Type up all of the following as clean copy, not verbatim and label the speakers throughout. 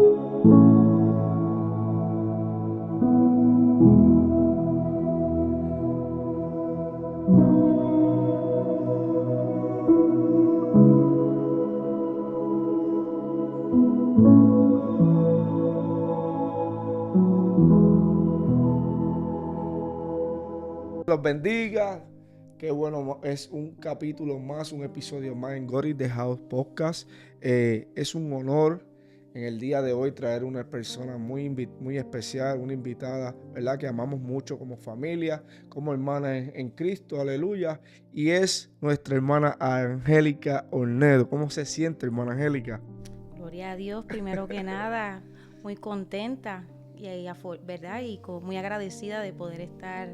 Speaker 1: Los bendiga. Qué bueno, es un capítulo más, un episodio más en God is the House Podcast. Es un honor en el día de hoy traer una persona muy especial, una invitada, ¿verdad? Que amamos mucho como familia, como hermana en Cristo, aleluya. Y es nuestra hermana Angélica Ornedo. ¿Cómo se siente, hermana Angélica?
Speaker 2: Gloria a Dios, primero que nada, muy contenta ¿verdad? Y muy agradecida de poder estar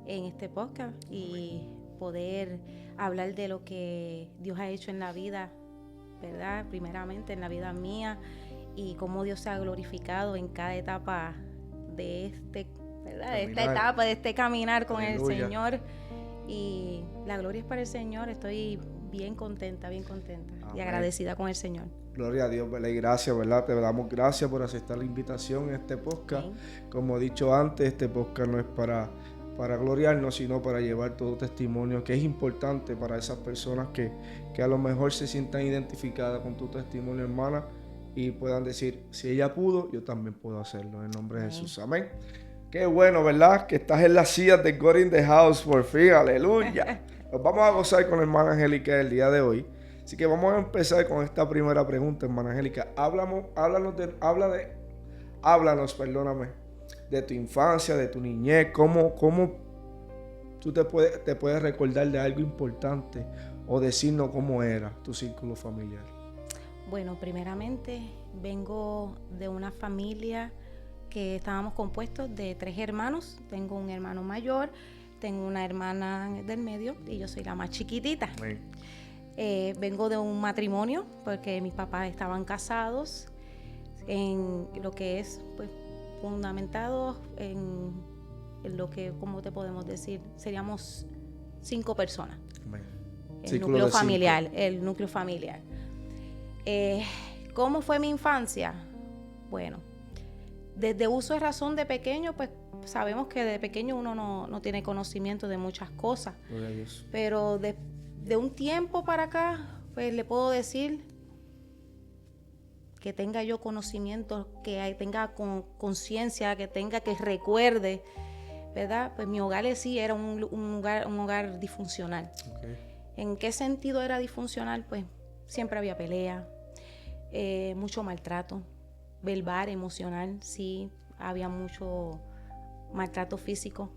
Speaker 2: en este podcast y poder hablar de lo que Dios ha hecho en la vida, ¿verdad? Primeramente en la vida mía y cómo Dios se ha glorificado en cada etapa de ¿verdad? De esta etapa, de este caminar con
Speaker 1: Aleluya.
Speaker 2: el Señor. Y la gloria es para el Señor. Estoy bien contenta
Speaker 1: Amén.
Speaker 2: Y agradecida con el Señor.
Speaker 1: Gloria a Dios, ¿verdad? Y gracias, ¿verdad? Te damos gracias por aceptar la invitación en este podcast.
Speaker 2: Amén.
Speaker 1: Como he dicho antes, este podcast no es para gloriarnos, sino para llevar todo testimonio que es importante para esas personas que a lo mejor se sientan identificadas con tu testimonio, hermana, y puedan decir, si ella pudo, yo también puedo hacerlo, en el nombre de Jesús. Amén. Qué bueno, ¿verdad? Que estás en las sillas de God in the House, por fin, aleluya. Nos vamos a gozar con la hermana Angélica el día de hoy. Así que vamos a empezar con esta primera pregunta, hermana Angélica. Háblanos, perdóname, de tu infancia, de tu niñez, cómo tú te puedes recordar de algo importante o decirnos cómo era tu círculo familiar.
Speaker 2: Bueno, primeramente vengo de una familia que estábamos compuestos de 3 hermanos. Tengo un hermano mayor, tengo una hermana del medio y yo soy la más chiquitita. Vengo de un matrimonio porque mis papás estaban casados en lo que es pues fundamentado en lo que, ¿cómo te podemos decir? Seríamos 5 personas. El núcleo familiar. ¿Cómo fue mi infancia? Bueno, desde uso de razón de pequeño, pues sabemos que de pequeño uno no tiene conocimiento de muchas cosas. Pero de un tiempo para acá, pues le puedo decir que tenga yo conocimiento, que tenga conciencia, que recuerde, ¿verdad? Pues mi hogar sí era un hogar disfuncional. ¿En qué sentido era disfuncional? Pues siempre había pelea, mucho maltrato, verbal, emocional, sí, había mucho maltrato físico.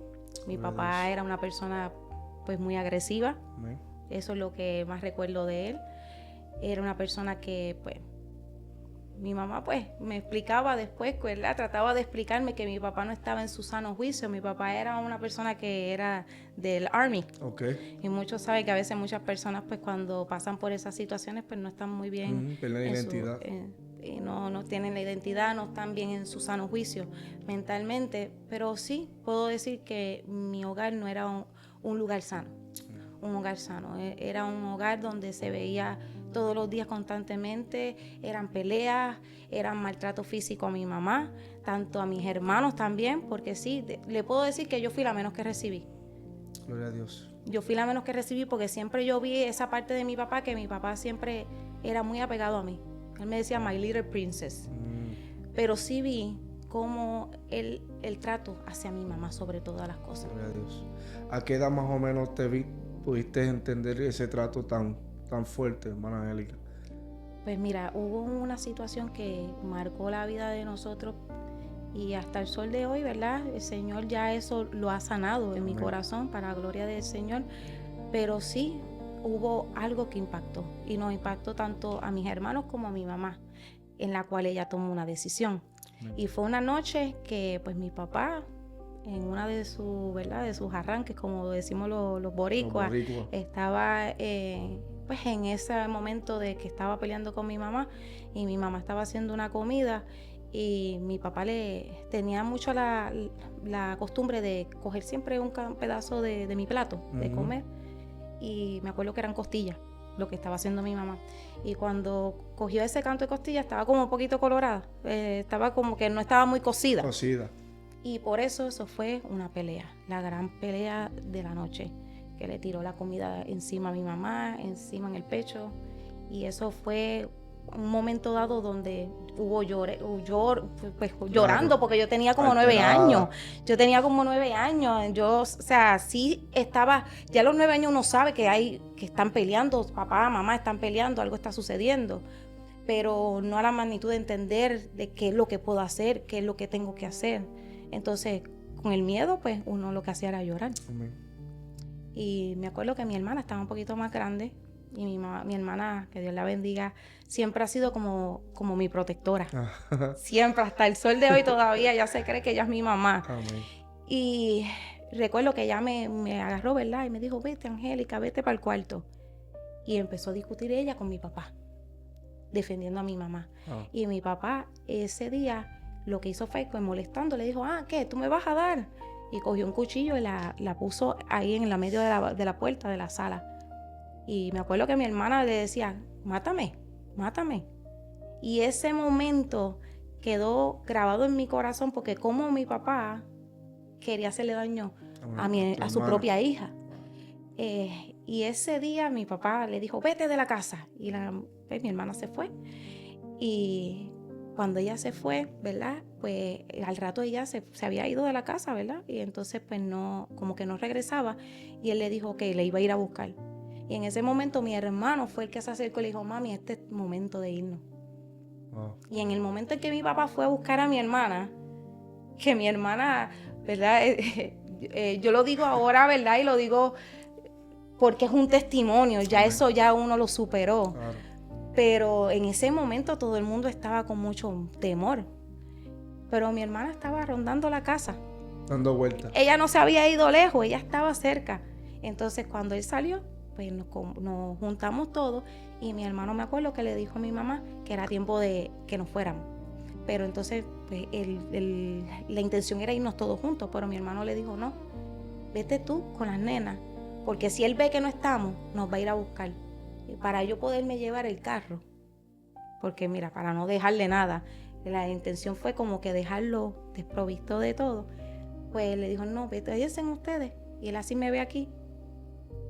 Speaker 2: Mi papá era una persona pues muy agresiva. Eso es lo que más recuerdo de él. Era una persona que pues mi mamá pues me explicaba después, ¿verdad? Trataba de explicarme que mi papá no estaba en su sano juicio. Mi papá era una persona que era del Army. Y muchos saben que a veces muchas personas pues cuando pasan por esas situaciones pues no están muy bien
Speaker 1: en la identidad.
Speaker 2: No tienen la identidad, no están bien en su sano juicio mentalmente. Pero sí puedo decir que mi hogar no era un lugar sano. Un hogar sano. Era un hogar donde se veía todos los días constantemente, eran peleas, eran maltrato físico a mi mamá, tanto a mis hermanos también, porque sí, le puedo decir que yo fui la menos que recibí.
Speaker 1: Gloria a Dios.
Speaker 2: Yo fui la menos que recibí porque siempre yo vi esa parte de mi papá, que mi papá siempre era muy apegado a mí. Él me decía my little princess. Pero sí vi cómo el trato hacia mi mamá sobre todas las cosas.
Speaker 1: Gloria a Dios. ¿A qué edad más o menos pudiste entender ese trato tan fuerte, hermana Angélica?
Speaker 2: Pues mira, hubo una situación que marcó la vida de nosotros y hasta el sol de hoy, ¿verdad? El Señor ya eso lo ha sanado en mi corazón para la gloria del Señor. Pero sí hubo algo que impactó y nos impactó tanto a mis hermanos como a mi mamá, en la cual ella tomó una decisión. Y fue una noche que pues mi papá, en una de sus arranques, como decimos los boricuas, estaba pues en ese momento de que estaba peleando con mi mamá y mi mamá estaba haciendo una comida y mi papá tenía mucho la costumbre de coger siempre un pedazo de mi plato de comer, y me acuerdo que eran costillas. lo que estaba haciendo mi mamá. Y cuando cogió ese canto de costilla estaba como un poquito colorada, estaba como que no estaba muy cocida. Y por eso fue una pelea, la gran pelea de la noche, que le tiró la comida encima a mi mamá, encima en el pecho. Y eso fue un momento dado donde hubo llorando, porque yo tenía como 9 años. Yo tenía como 9 años. Yo, o sea, sí estaba, ya a los 9 años uno sabe que están peleando, papá, mamá están peleando, algo está sucediendo, pero no a la magnitud de entender de qué es lo que puedo hacer, qué es lo que tengo que hacer. Entonces, con el miedo, pues uno lo que hacía era llorar.
Speaker 1: Amén.
Speaker 2: Y me acuerdo que mi hermana estaba un poquito más grande, y mi hermana, que Dios la bendiga, siempre ha sido como mi protectora. Siempre, hasta el sol de hoy todavía, ella se cree que ella es mi mamá.
Speaker 1: Amén.
Speaker 2: Y recuerdo que ella me agarró, ¿verdad? Y me dijo, vete, Angélica, vete para el cuarto. Y empezó a discutir ella con mi papá, defendiendo a mi mamá. Y mi papá ese día lo que hizo fue, pues molestando, le dijo, ¿qué? ¿Tú me vas a dar? Y cogió un cuchillo y la puso ahí en la medio de la puerta de la sala. Y me acuerdo que mi hermana le decía, mátame, mátame. Y ese momento quedó grabado en mi corazón, porque como mi papá quería hacerle daño a su propia hija. Y ese día mi papá le dijo, vete de la casa. Y mi hermana se fue. Y cuando ella se fue, ¿verdad? Pues al rato ella se había ido de la casa, ¿verdad? Y entonces pues no, como que no regresaba. Y él le dijo que le iba a ir a buscar. Y en ese momento mi hermano fue el que se acercó y le dijo, mami, este es el momento de irnos. Y en el momento en que mi papá fue a buscar a mi hermana, que mi hermana, ¿verdad? Yo lo digo ahora, ¿verdad? Y lo digo porque es un testimonio, ya eso ya uno lo superó. Claro. Pero en ese momento todo el mundo estaba con mucho temor. Pero mi hermana estaba rondando la casa.
Speaker 1: Dando vueltas.
Speaker 2: Ella no se había ido lejos, ella estaba cerca. Entonces cuando él salió, pues nos juntamos todos, y mi hermano, me acuerdo que le dijo a mi mamá que era tiempo de que nos fuéramos. Pero entonces pues, la intención era irnos todos juntos, pero mi hermano le dijo, no, vete tú con las nenas, porque si él ve que no estamos, nos va a ir a buscar. Y para yo poderme llevar el carro, porque mira, para no dejarle nada, la intención fue como que dejarlo desprovisto de todo, pues le dijo, no, vete, váyanse ustedes, y él así me ve aquí.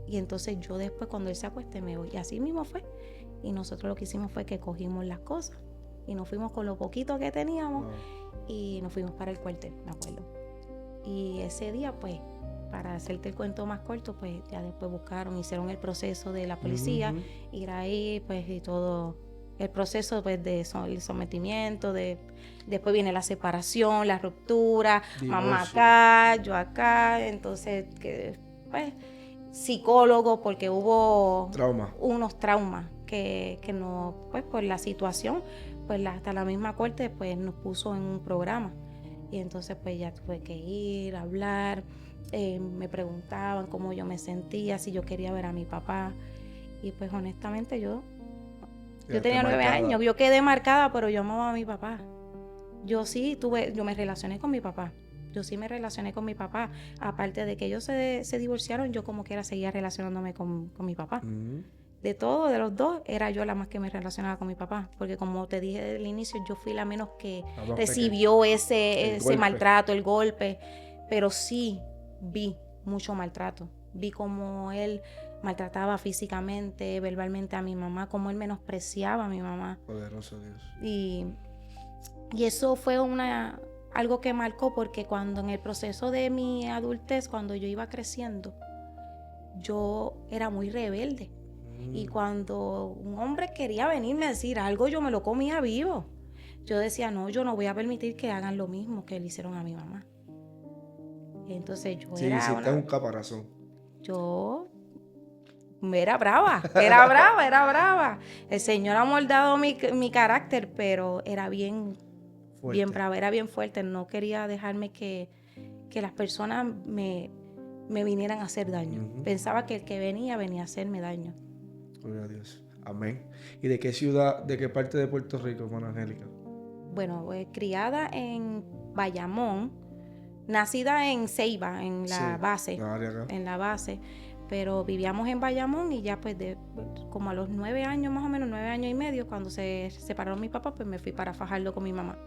Speaker 2: Y entonces yo después, cuando él se acueste, me voy. Y así mismo fue. Y nosotros lo que hicimos fue que cogimos las cosas y nos fuimos con lo poquito que teníamos y nos fuimos para el cuartel, me acuerdo. Y ese día, pues, para hacerte el cuento más corto, pues ya después hicieron el proceso de la policía, ir ahí, pues, y todo el proceso, pues, el sometimiento, después viene la separación, la ruptura, divorcio. Mamá acá, yo acá, entonces, pues, psicólogo, porque hubo unos traumas que no, pues por la situación, pues hasta la misma corte pues nos puso en un programa, y entonces pues ya tuve que ir a hablar, me preguntaban cómo yo me sentía, si yo quería ver a mi papá, y pues honestamente yo tenía 9 años, yo quedé marcada, pero yo amaba a mi papá. Yo me relacioné con mi papá. Yo sí me relacioné con mi papá. Aparte de que ellos se divorciaron, yo como quiera seguía relacionándome con mi papá. De los dos, era yo la más que me relacionaba con mi papá. Porque como te dije desde el inicio, yo fui la menos que recibió ese maltrato, el golpe. Pero sí vi mucho maltrato. Vi cómo él maltrataba físicamente, verbalmente a mi mamá, cómo él menospreciaba a mi mamá.
Speaker 1: Poderoso Dios.
Speaker 2: Y eso fue algo que marcó, porque cuando en el proceso de mi adultez, cuando yo iba creciendo, yo era muy rebelde. Y cuando un hombre quería venirme a decir algo, yo me lo comía vivo. Yo decía, no, yo no voy a permitir que hagan lo mismo que le hicieron a mi mamá. Y entonces yo
Speaker 1: era un caparazón.
Speaker 2: Yo era brava. El Señor ha moldado mi carácter, pero era bien brava, era bien fuerte. No quería dejarme que las personas me vinieran a hacer daño. Pensaba que el que venía a hacerme daño.
Speaker 1: Gloria a Dios. Amén. ¿Y de qué ciudad, de qué parte de Puerto Rico, hermana Angélica?
Speaker 2: Bueno, criada en Bayamón, nacida en Ceiba, en la base. En la base. pero vivíamos en Bayamón y ya pues como a los 9 años, más o menos 9 años y medio, cuando se separaron mi papá, pues me fui para Fajardo con mi mamá.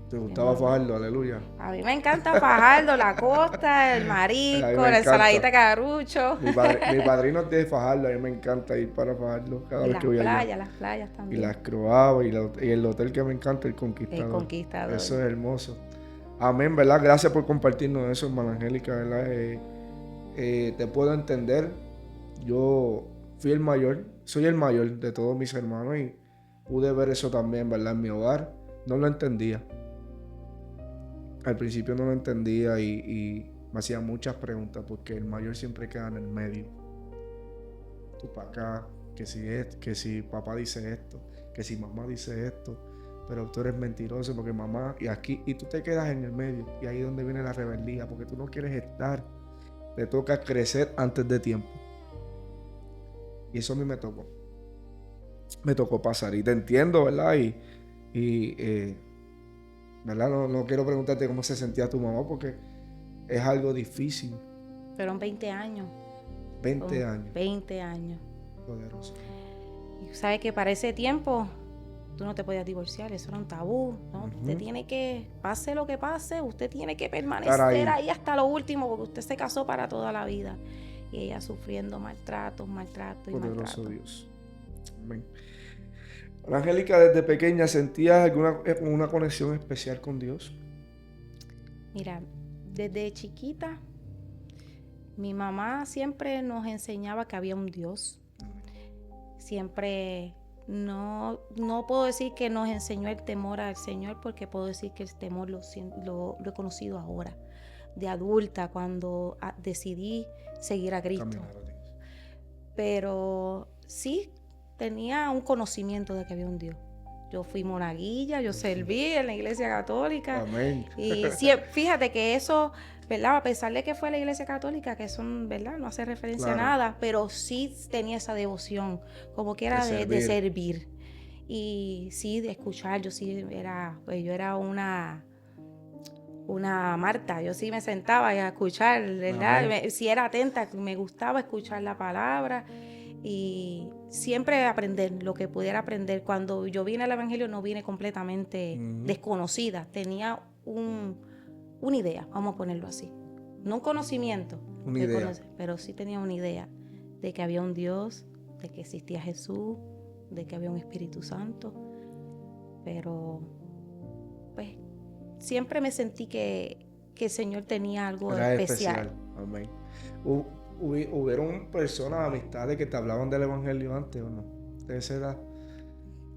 Speaker 1: ¿Te gustaba Fajardo? Aleluya.
Speaker 2: A mí me encanta Fajardo, la costa, el marisco, la ensaladita Carucho.
Speaker 1: Mi padrino es de Fajardo, a mí me encanta ir para Fajardo cada vez que voy allá.
Speaker 2: Las playas también.
Speaker 1: Y las Croabas y el hotel que me encanta, el Conquistador.
Speaker 2: El Conquistador.
Speaker 1: Eso es hermoso. Amén, ¿verdad? Gracias por compartirnos eso, hermana Angélica, ¿verdad? Te puedo entender. Yo soy el mayor de todos mis hermanos y pude ver eso también, ¿verdad? En mi hogar. No lo entendía. Al principio no lo entendía y me hacía muchas preguntas porque el mayor siempre queda en el medio. Tú para acá, que si papá dice esto, que si mamá dice esto, pero tú eres mentiroso porque mamá y tú te quedas en el medio y ahí es donde viene la rebeldía porque tú no quieres estar. Te toca crecer antes de tiempo. Y eso a mí me tocó pasar y te entiendo, ¿verdad? ¿Verdad? No quiero preguntarte cómo se sentía tu mamá porque es algo difícil.
Speaker 2: Fueron 20 años.
Speaker 1: 20 años.
Speaker 2: 20 años.
Speaker 1: Poderoso.
Speaker 2: Y sabes que para ese tiempo tú no te podías divorciar, eso era un tabú, ¿no?
Speaker 1: Uh-huh.
Speaker 2: Usted tiene que, pase lo que pase, usted tiene que permanecer ahí hasta lo último porque usted se casó para toda la vida. Y ella sufriendo maltrato.
Speaker 1: Poderoso Dios. Amén. Angélica, desde pequeña, ¿sentías una conexión especial con Dios?
Speaker 2: Mira, desde chiquita, mi mamá siempre nos enseñaba que había un Dios. Siempre, no puedo decir que nos enseñó el temor al Señor, porque puedo decir que el temor lo he conocido ahora, de adulta, cuando decidí seguir a Cristo. Pero sí, tenía un conocimiento de que había un Dios. Yo fui monaguilla, yo serví en la iglesia católica.
Speaker 1: Amén.
Speaker 2: Y sí, fíjate que eso, ¿verdad? A pesar de que fue la iglesia católica, que eso, ¿verdad? No hace referencia a nada, pero sí tenía esa devoción, como que era de servir. Y sí, de escuchar, yo era una Marta, yo sí me sentaba a escuchar, ¿verdad? Sí era atenta, me gustaba escuchar la palabra. Y siempre aprender lo que pudiera aprender. Cuando yo vine al Evangelio no vine completamente desconocida. Tenía una idea, vamos a ponerlo así. No un conocimiento, pero sí tenía una idea de que había un Dios, de que existía Jesús, de que había un Espíritu Santo. Pero, pues, siempre me sentí que el Señor tenía algo especial.
Speaker 1: Amén. ¿Hubieron personas, amistades que te hablaban del Evangelio antes o no? ¿De esa edad?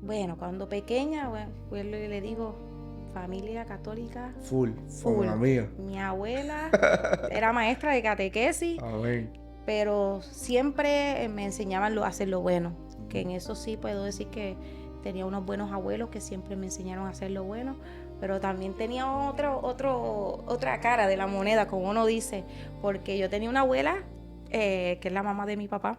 Speaker 2: Bueno, cuando pequeña, pues le digo, familia católica.
Speaker 1: Full. Como la mía.
Speaker 2: Mi abuela era maestra de catequesis.
Speaker 1: Amén.
Speaker 2: Pero siempre me enseñaban a hacer lo bueno. Que en eso sí puedo decir que tenía unos buenos abuelos que siempre me enseñaron a hacer lo bueno. Pero también tenía otra cara de la moneda, como uno dice. Porque yo tenía una abuela, que es la mamá de mi papá,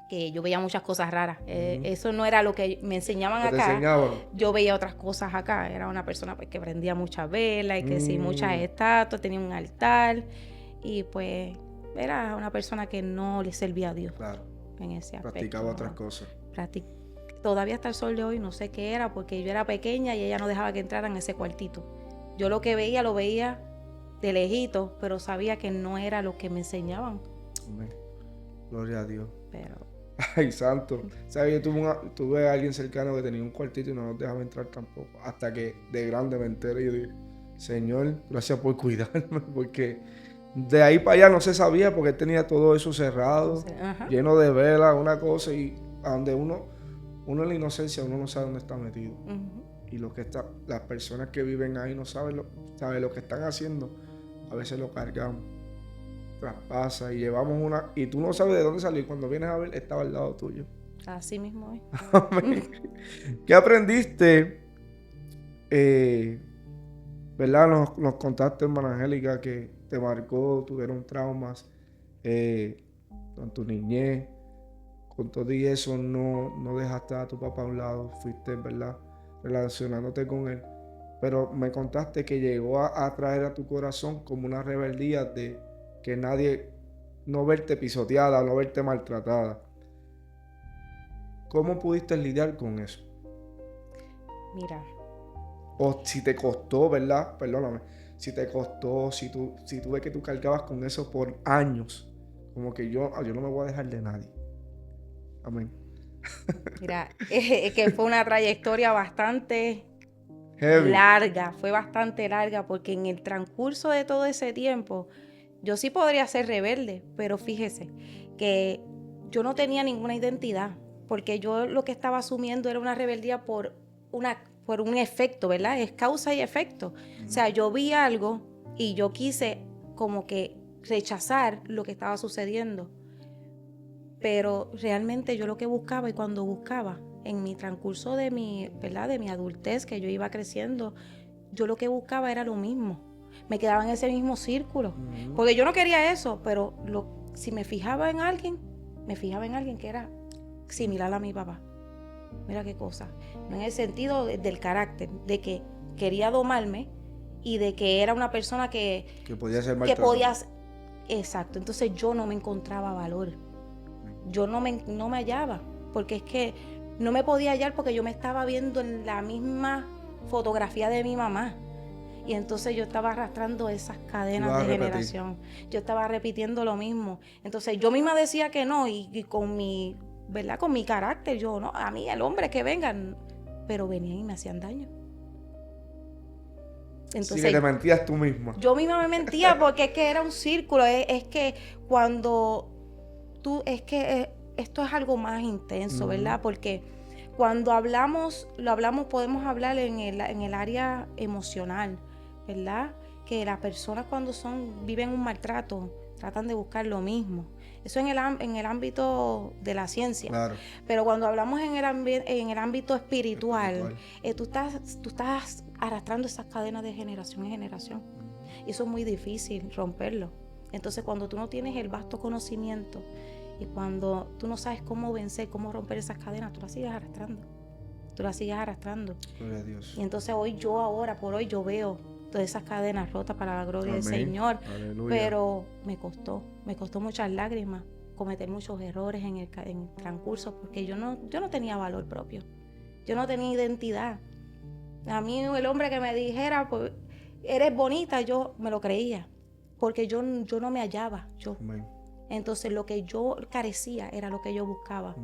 Speaker 2: que yo veía muchas cosas raras. Eso no era lo que me enseñaban acá. Yo veía otras cosas acá. Era una persona pues, que prendía muchas velas y que sí, muchas estatuas, tenía un altar. Y pues era una persona que no le servía a Dios.
Speaker 1: Claro.
Speaker 2: En ese aspecto.
Speaker 1: Practicaba otras cosas.
Speaker 2: Todavía hasta el sol de hoy no sé qué era, porque yo era pequeña y ella no dejaba que entrara en ese cuartito. Yo lo veía de lejito, pero sabía que no era lo que me enseñaban.
Speaker 1: Amén. Gloria a Dios.
Speaker 2: Pero...
Speaker 1: Ay, santo. ¿Sabes? Yo tuve a alguien cercano que tenía un cuartito y no nos dejaba entrar tampoco. Hasta que de grande me enteré y yo dije, Señor, gracias por cuidarme, porque de ahí para allá no se sabía, porque él tenía todo eso cerrado, lleno de velas, una cosa, y a donde uno en la inocencia, uno no sabe dónde está metido. Y las personas que viven ahí no saben lo que están haciendo. A veces lo cargamos, traspasa y llevamos y tú no sabes de dónde salir. Cuando vienes a ver, estaba al lado tuyo.
Speaker 2: Así mismo es.
Speaker 1: ¿Qué aprendiste? ¿Verdad? Nos contaste, hermana Angélica, que te marcó, tuvieron traumas en tu niñez. Con todo y eso no dejaste a tu papá a un lado, fuiste, ¿verdad?, relacionándote con él. Pero me contaste que llegó a traer a tu corazón como una rebeldía de que nadie no verte pisoteada, no verte maltratada. ¿Cómo pudiste lidiar con eso?
Speaker 2: Mira.
Speaker 1: O si te costó, ¿verdad? Perdóname. Si te costó, si tú ves que tú cargabas con eso por años. Como que yo no me voy a dejar de nadie. Amén.
Speaker 2: Mira, que fue una trayectoria bastante
Speaker 1: Heavy.
Speaker 2: larga, fue bastante larga, porque en el transcurso de todo ese tiempo, yo sí podría ser rebelde, pero fíjese que yo no tenía ninguna identidad, porque yo lo que estaba asumiendo era una rebeldía por un efecto, ¿verdad? Es causa y efecto. O sea, yo vi algo y yo quise como que rechazar lo que estaba sucediendo. Pero realmente yo lo que buscaba, y cuando buscaba en mi transcurso de mi, ¿verdad?, de mi adultez, que yo iba creciendo, yo lo que buscaba era lo mismo. Me quedaba en ese mismo círculo. Porque yo no quería eso, pero si me fijaba en alguien que era similar a mi papá. Mira qué cosa. No en el sentido del carácter, de que quería domarme y de que era una persona que
Speaker 1: podía ser maltratada.
Speaker 2: Exacto. Entonces yo no me encontraba valor. Yo no me hallaba, porque es que no me podía hallar porque yo me estaba viendo en la misma fotografía de mi mamá. Y entonces yo estaba arrastrando esas cadenas de generación. Yo estaba repitiendo lo mismo. Entonces yo misma decía que no, y con mi, ¿verdad?, con mi carácter, yo, no, a mí el hombre que vengan, pero venían y me hacían daño.
Speaker 1: Entonces, sí, que te mentías tú misma.
Speaker 2: Yo misma me mentía porque es que era un círculo. Es que cuando esto es algo más intenso, ¿verdad? Porque cuando podemos hablar en el área emocional, ¿verdad? Que las personas cuando viven un maltrato, tratan de buscar lo mismo. Eso en el ámbito de la ciencia.
Speaker 1: Claro.
Speaker 2: Pero cuando hablamos en el ámbito espiritual. Tú estás arrastrando esas cadenas de generación en generación. Y eso es muy difícil romperlo. Entonces, cuando tú no tienes el vasto conocimiento y cuando tú no sabes cómo vencer, cómo romper esas cadenas, tú las sigues arrastrando.
Speaker 1: Gloria a Dios.
Speaker 2: Y entonces por hoy yo veo todas esas cadenas rotas para la gloria del Señor.
Speaker 1: Aleluya.
Speaker 2: Pero me costó muchas lágrimas, cometer muchos errores en el transcurso, porque yo no tenía valor propio. Yo no tenía identidad. A mí el hombre que me dijera, pues, eres bonita, yo me lo creía, porque yo no me hallaba.
Speaker 1: Amén.
Speaker 2: Entonces lo que yo carecía era lo que yo buscaba.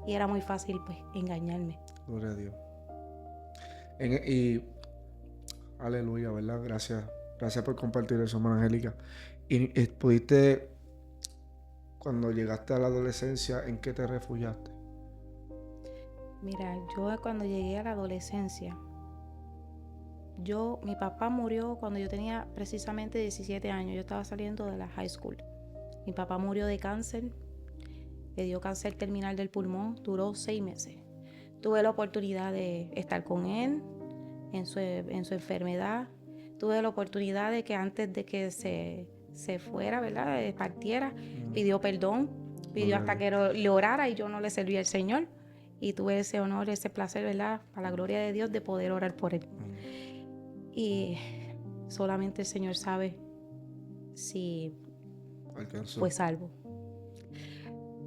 Speaker 2: Y era muy fácil, pues, engañarme.
Speaker 1: Gloria a Dios. Y aleluya, ¿verdad? Gracias por compartir eso, hermana Angélica. Y pudiste, cuando llegaste a la adolescencia, ¿en qué te refugiaste?
Speaker 2: Mira, yo cuando llegué a la adolescencia, mi papá murió cuando yo tenía precisamente 17 años. Yo estaba saliendo de la high school. Mi papá murió de cáncer. Le dio cáncer terminal del pulmón. Duró 6 meses. Tuve la oportunidad de estar con él en su enfermedad. Tuve la oportunidad de que antes de que se fuera, ¿verdad?, partiera, pidió perdón. Pidió hasta que le orara y yo no le serví al Señor. Y tuve ese honor, ese placer, ¿verdad?, a la gloria de Dios, de poder orar por él. Y solamente el Señor sabe si fue salvo.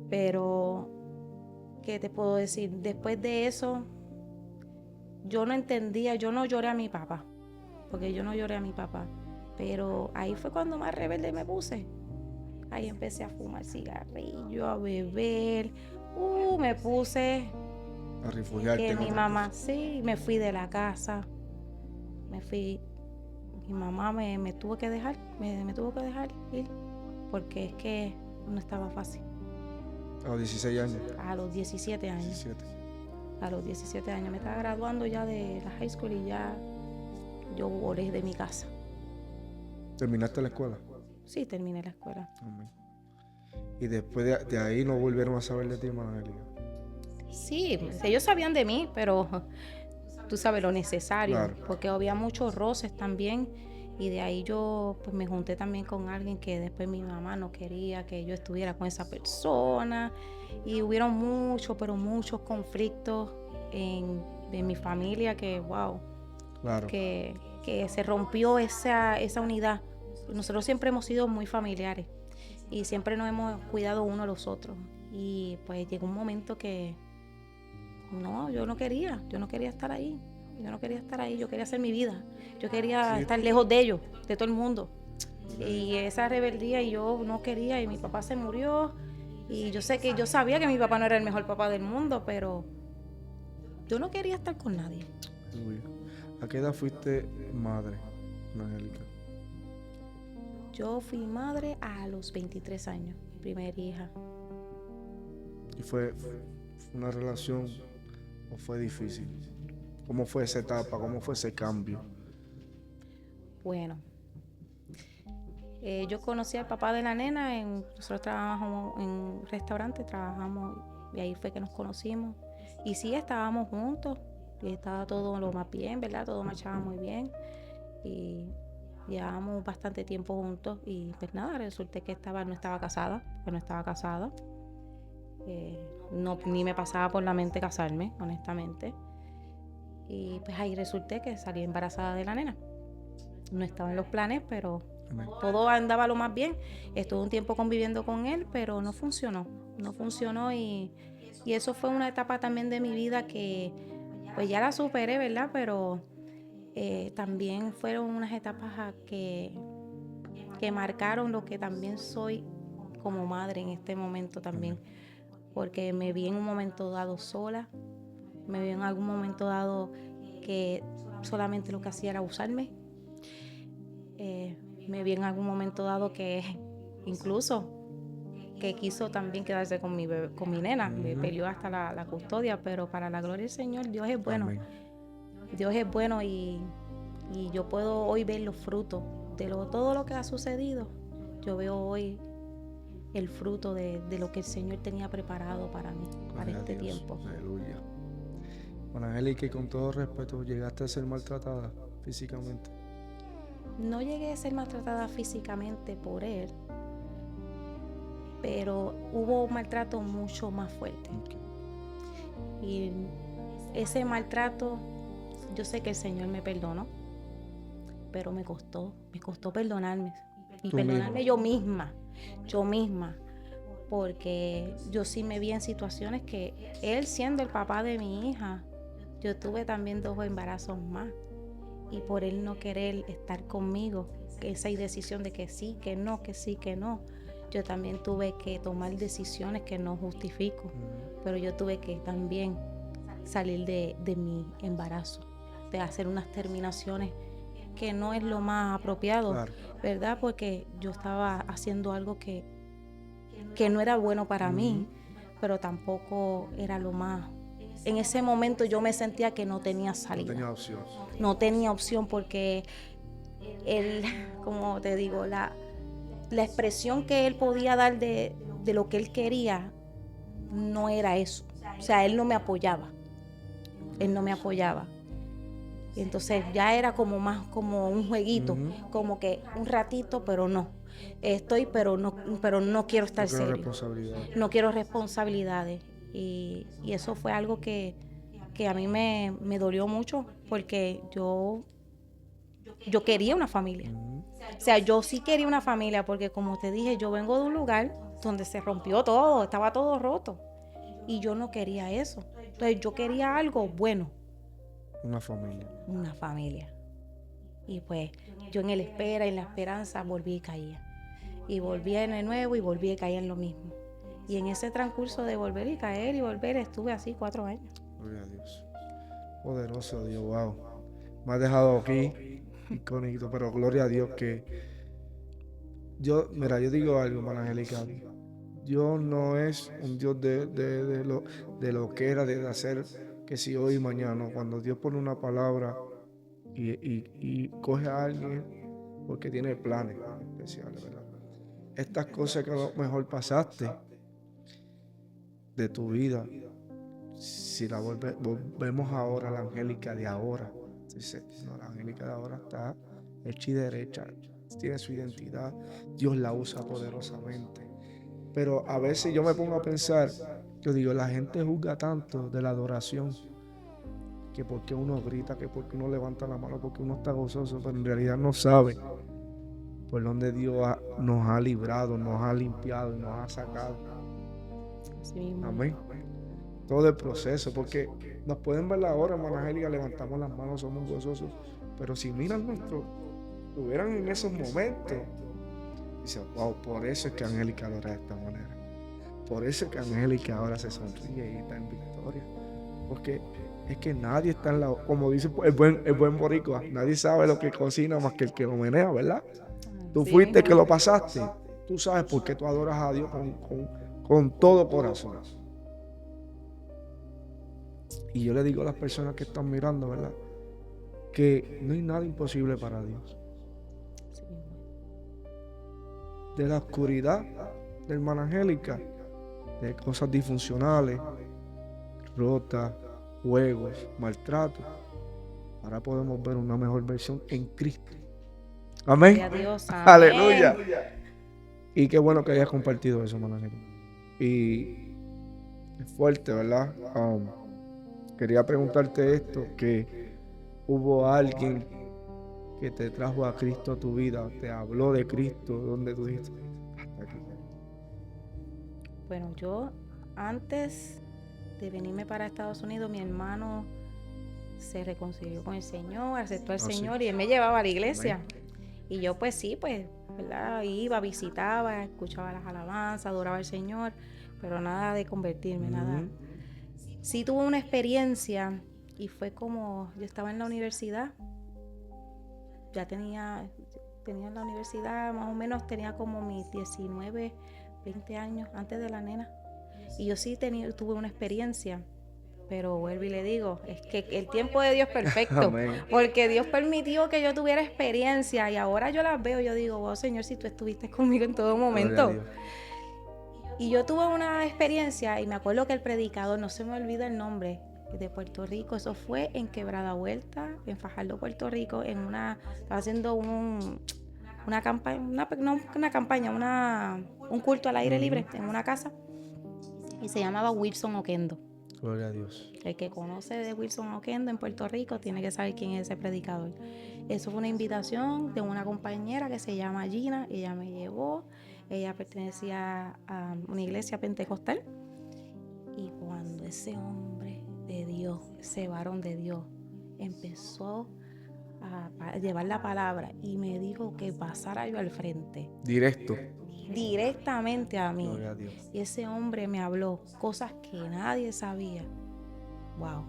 Speaker 2: Pero, ¿qué te puedo decir? Después de eso, yo no entendía, yo no lloré a mi papá, porque yo no lloré a mi papá. Pero ahí fue cuando más rebelde me puse. Ahí empecé a fumar cigarrillo, a beber. Me puse
Speaker 1: a refugiarte.
Speaker 2: Que mi mamá, sí, me fui de la casa. Me fui. Mi mamá me tuvo que dejar, me tuvo que dejar ir, porque es que no estaba fácil.
Speaker 1: ¿A los 16 años?
Speaker 2: A los 17 años.
Speaker 1: 17.
Speaker 2: A los 17 años. Me estaba graduando ya de la high school y ya yo volé de mi casa.
Speaker 1: ¿Terminaste la escuela?
Speaker 2: Sí, terminé la escuela.
Speaker 1: Amén. Y después de ahí no volvieron a saber de ti, hermana Angélica.
Speaker 2: Sí, ellos sabían de mí, pero tú sabes lo necesario,
Speaker 1: claro,
Speaker 2: porque había muchos roces también, y de ahí yo pues me junté también con alguien que después mi mamá no quería que yo estuviera con esa persona, y hubieron muchos conflictos en mi familia que wow,
Speaker 1: claro,
Speaker 2: que se rompió esa unidad. Nosotros siempre hemos sido muy familiares y siempre nos hemos cuidado uno a los otros. Y pues llegó un momento que no, yo no quería estar ahí. Yo quería hacer mi vida. Yo quería estar lejos de ellos, de todo el mundo. Y esa rebeldía, y yo no quería, y mi papá se murió. Y yo sabía que mi papá no era el mejor papá del mundo, pero yo no quería estar con nadie.
Speaker 1: ¿A qué edad fuiste madre, Angélica?
Speaker 2: Yo fui madre a los 23 años, mi primera hija.
Speaker 1: ¿Y fue una relación o fue difícil? ¿Cómo fue esa etapa? ¿Cómo fue ese cambio?
Speaker 2: Bueno, yo conocí al papá de la nena, nosotros trabajamos en un restaurante, y ahí fue que nos conocimos. Y sí, estábamos juntos, y estaba todo lo más bien, ¿verdad? Todo marchaba muy bien. Y llevábamos bastante tiempo juntos, y pues nada, resulté que no estaba casada. Ni me pasaba por la mente casarme, honestamente. Y pues ahí resulté que salí embarazada de la nena. No estaba en los planes, pero todo andaba lo más bien. Estuve un tiempo conviviendo con él, pero no funcionó. Y eso fue una etapa también de mi vida que pues ya la superé, ¿verdad? Pero también fueron unas etapas que marcaron lo que también soy como madre en este momento también. Porque me vi en un momento dado sola, me vi en algún momento dado que solamente lo que hacía era usarme. Me vi en algún momento dado que incluso que quiso también quedarse con mi nena, me peleó hasta la custodia, pero para la gloria del Señor, Dios es bueno. Amén. Dios es bueno, y yo puedo hoy ver los frutos de todo lo que ha sucedido. Yo veo hoy el fruto de lo que el Señor tenía preparado para mí, para este tiempo.
Speaker 1: Aleluya. Bueno, Angélica, y con todo respeto, ¿llegaste a ser maltratada físicamente?
Speaker 2: No llegué a ser maltratada físicamente por él, pero hubo un maltrato mucho más fuerte. Y ese maltrato, yo sé que el Señor me perdonó, pero me costó perdonarme. Y perdonarme yo misma, porque yo sí me vi en situaciones que él, siendo el papá de mi hija, yo tuve también 2 embarazos más, y por él no querer estar conmigo, esa decisión de que sí, que no, yo también tuve que tomar decisiones que no justifico, pero yo tuve que también salir de mi embarazo, de hacer unas terminaciones que no es lo más apropiado, claro, ¿verdad? Porque yo estaba haciendo algo que no era bueno para mí, pero tampoco era lo más. En ese momento yo me sentía que no tenía salida. No tenía opción porque él, como te digo, la expresión que él podía dar de lo que él quería no era eso. O sea, él no me apoyaba. Entonces ya era como más como un jueguito, como que un ratito, pero no. Pero no quiero estar serio. No quiero responsabilidades. Y eso fue algo que a mí me dolió mucho, porque yo quería una familia. O sea, yo sí quería una familia, porque como te dije, yo vengo de un lugar donde se rompió todo, estaba todo roto. Y yo no quería eso. Entonces yo quería algo bueno.
Speaker 1: Una familia.
Speaker 2: Y pues yo en la esperanza volví y caía. Y volví de nuevo y volví a caer en lo mismo. Y en ese transcurso de volver y caer y volver, estuve así 4 años.
Speaker 1: Gloria a Dios. Poderoso Dios, wow. Me has dejado aquí icónico, pero gloria a Dios que yo digo algo, hermana Angélica. Dios no es un Dios de lo que era, de hacer que si hoy y mañana. Cuando Dios pone una palabra y coge a alguien porque tiene planes especiales, ¿verdad? Estas cosas que a lo mejor pasaste de tu vida, si la volvemos ahora a la Angélica de ahora, la Angélica de ahora está hecha y derecha, tiene su identidad, Dios la usa poderosamente. Pero a veces yo me pongo a pensar, yo digo, la gente juzga tanto de la adoración, que porque uno grita, que porque uno levanta la mano, porque uno está gozoso, pero en realidad no sabe por donde Dios nos ha librado, nos ha limpiado y nos ha sacado.
Speaker 2: Así mismo.
Speaker 1: Amén. Todo el proceso, porque nos pueden ver ahora, hermana Angélica, levantamos las manos, somos gozosos, pero si miran estuvieran en esos momentos, dicen, wow, por eso es que Angélica adora de esta manera. Por eso es que Angélica ahora se sonríe y está en victoria. Porque es que nadie está en la... Como dice el buen boricua, nadie sabe lo que cocina más que el que lo menea, ¿verdad? Tú fuiste que lo pasaste. Tú sabes por qué tú adoras a Dios con todo corazón. Y yo le digo a las personas que están mirando, ¿verdad? Que no hay nada imposible para Dios. De la oscuridad de hermana Angélica, de cosas disfuncionales, rotas, juegos, maltrato, ahora podemos ver una mejor versión en Cristo. Amén.
Speaker 2: Dios, amén.
Speaker 1: Aleluya. Y qué bueno que hayas compartido eso, hermana Angélica. Y es fuerte, ¿verdad? Quería preguntarte esto, que hubo alguien que te trajo a Cristo a tu vida, te habló de Cristo, donde tú dijiste, hasta aquí.
Speaker 2: Bueno, yo antes de venirme para Estados Unidos, mi hermano se reconcilió con el Señor, aceptó al Señor, y él me llevaba a la iglesia. Amén. Y yo pues sí, pues, ¿verdad? Iba, visitaba, escuchaba las alabanzas, adoraba al Señor, pero nada de convertirme, nada. Sí tuve una experiencia y fue como, yo estaba en la universidad, ya tenía en la universidad, más o menos tenía como mis 19, 20 años antes de la nena. Y yo sí tuve una experiencia, pero vuelvo y le digo, es que el tiempo de Dios es perfecto. Amén. Porque Dios permitió que yo tuviera experiencia y ahora yo las veo, yo digo, wow, Señor, si tú estuviste conmigo en todo momento. Y yo tuve una experiencia y me acuerdo que el predicador, no se me olvida el nombre, de Puerto Rico, eso fue en Quebrada Vuelta, en Fajardo, Puerto Rico, estaba haciendo un culto al aire libre en una casa y se llamaba Wilson Oquendo.
Speaker 1: Gloria a Dios.
Speaker 2: El que conoce de Wilson Oquendo en Puerto Rico tiene que saber quién es ese predicador. Eso fue una invitación de una compañera que se llama Gina, ella me llevó, ella pertenecía a una iglesia pentecostal y cuando ese hombre de Dios, ese varón de Dios, empezó a llevar la palabra y me dijo que pasara yo al frente. Directamente a mí.
Speaker 1: Gloria a Dios.
Speaker 2: Y ese hombre me habló cosas que nadie sabía. Wow.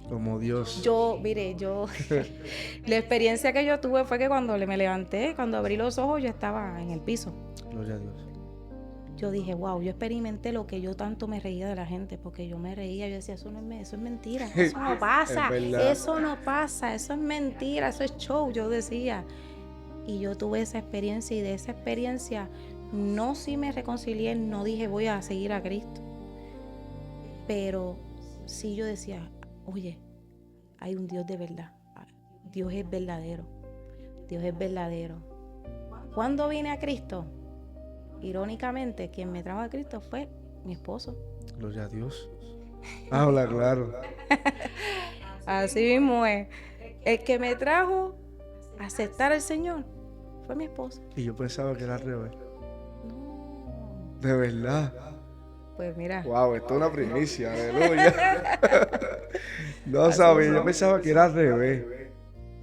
Speaker 1: Como Dios.
Speaker 2: La experiencia que yo tuve fue que cuando me levanté, cuando abrí los ojos, yo estaba en el piso.
Speaker 1: Gloria a Dios.
Speaker 2: Yo dije, wow, yo experimenté lo que yo tanto me reía de la gente, porque yo me reía, yo decía, eso es mentira, eso no pasa, eso no pasa, eso es mentira, eso es show, yo decía. Y yo tuve esa experiencia y de esa experiencia no sí me reconcilié, no dije voy a seguir a Cristo, pero sí yo decía, oye, hay un Dios de verdad, Dios es verdadero, Dios es verdadero. ¿Cuándo vine a Cristo? Irónicamente, quien me trajo a Cristo fue mi esposo.
Speaker 1: Gloria a Dios. Habla claro.
Speaker 2: Así mismo es. El que me trajo a aceptar al Señor fue mi esposo.
Speaker 1: Y yo pensaba que era al revés.
Speaker 2: No.
Speaker 1: De verdad.
Speaker 2: Pues mira.
Speaker 1: Wow, esto es una primicia, aleluya. No sabía, yo pensaba que era al revés.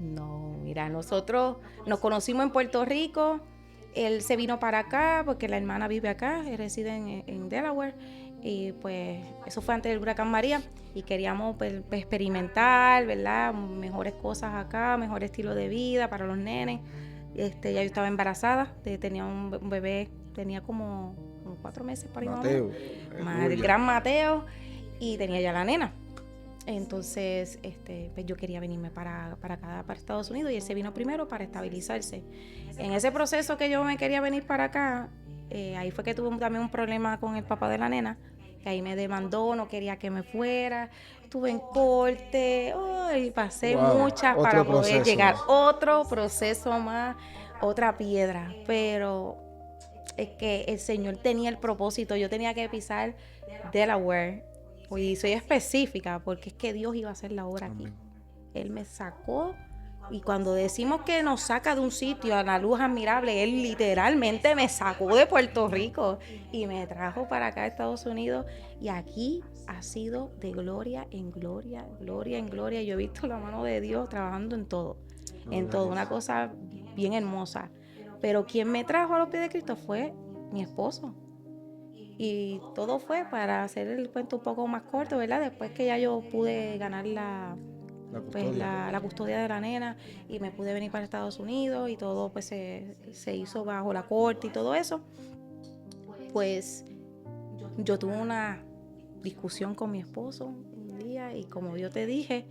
Speaker 2: No, mira, nosotros nos conocimos en Puerto Rico. Él se vino para acá porque la hermana vive acá, reside en Delaware. Y pues eso fue antes del huracán María. Y queríamos experimentar, ¿verdad? Mejores cosas acá, mejor estilo de vida para los nenes. Ya yo estaba embarazada, tenía un bebé, tenía como 4 meses por ahí.
Speaker 1: Mateo.
Speaker 2: El gran Mateo. Y tenía ya la nena. Entonces, pues yo quería venirme para acá, para Estados Unidos, y él se vino primero para estabilizarse. En ese proceso que yo me quería venir para acá, ahí fue que tuve también un problema con el papá de la nena, que ahí me demandó, no quería que me fuera, estuve en corte, y pasé muchas para poder llegar. Otro proceso más, otra piedra, pero es que el Señor tenía el propósito, yo tenía que pisar Delaware. Y soy específica porque es que Dios iba a hacer la obra aquí. Él me sacó Y cuando decimos que nos saca de un sitio a la luz admirable, Él literalmente me sacó de Puerto Rico y me trajo para acá a Estados Unidos. Y aquí ha sido de gloria en gloria, gloria en gloria. Yo he visto la mano de Dios trabajando en todo, una cosa bien hermosa. Pero quien me trajo a los pies de Cristo fue mi esposo. Y todo fue para hacer el cuento un poco más corto, ¿verdad? Después que ya yo pude ganar la custodia de la nena y me pude venir para Estados Unidos y todo pues se hizo bajo la corte y todo eso, pues yo tuve una discusión con mi esposo un día y como yo te dije,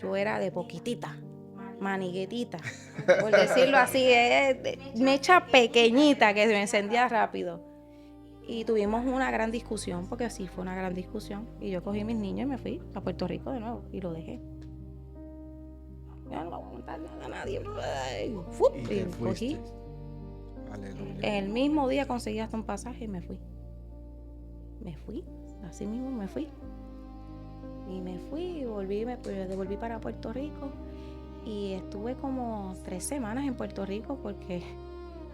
Speaker 2: yo era de poquitita, maniguetita, por decirlo así, mecha pequeñita que se me encendía rápido. Y tuvimos una gran discusión, porque sí fue una gran discusión. Y yo cogí mis niños y me fui a Puerto Rico de nuevo y lo dejé. Ya no voy a contar nada a nadie. Y cogí. Aleluya. El mismo día conseguí hasta un pasaje y me fui. Así mismo me fui. Y me fui y me devolví para Puerto Rico. Y estuve como 3 semanas en Puerto Rico porque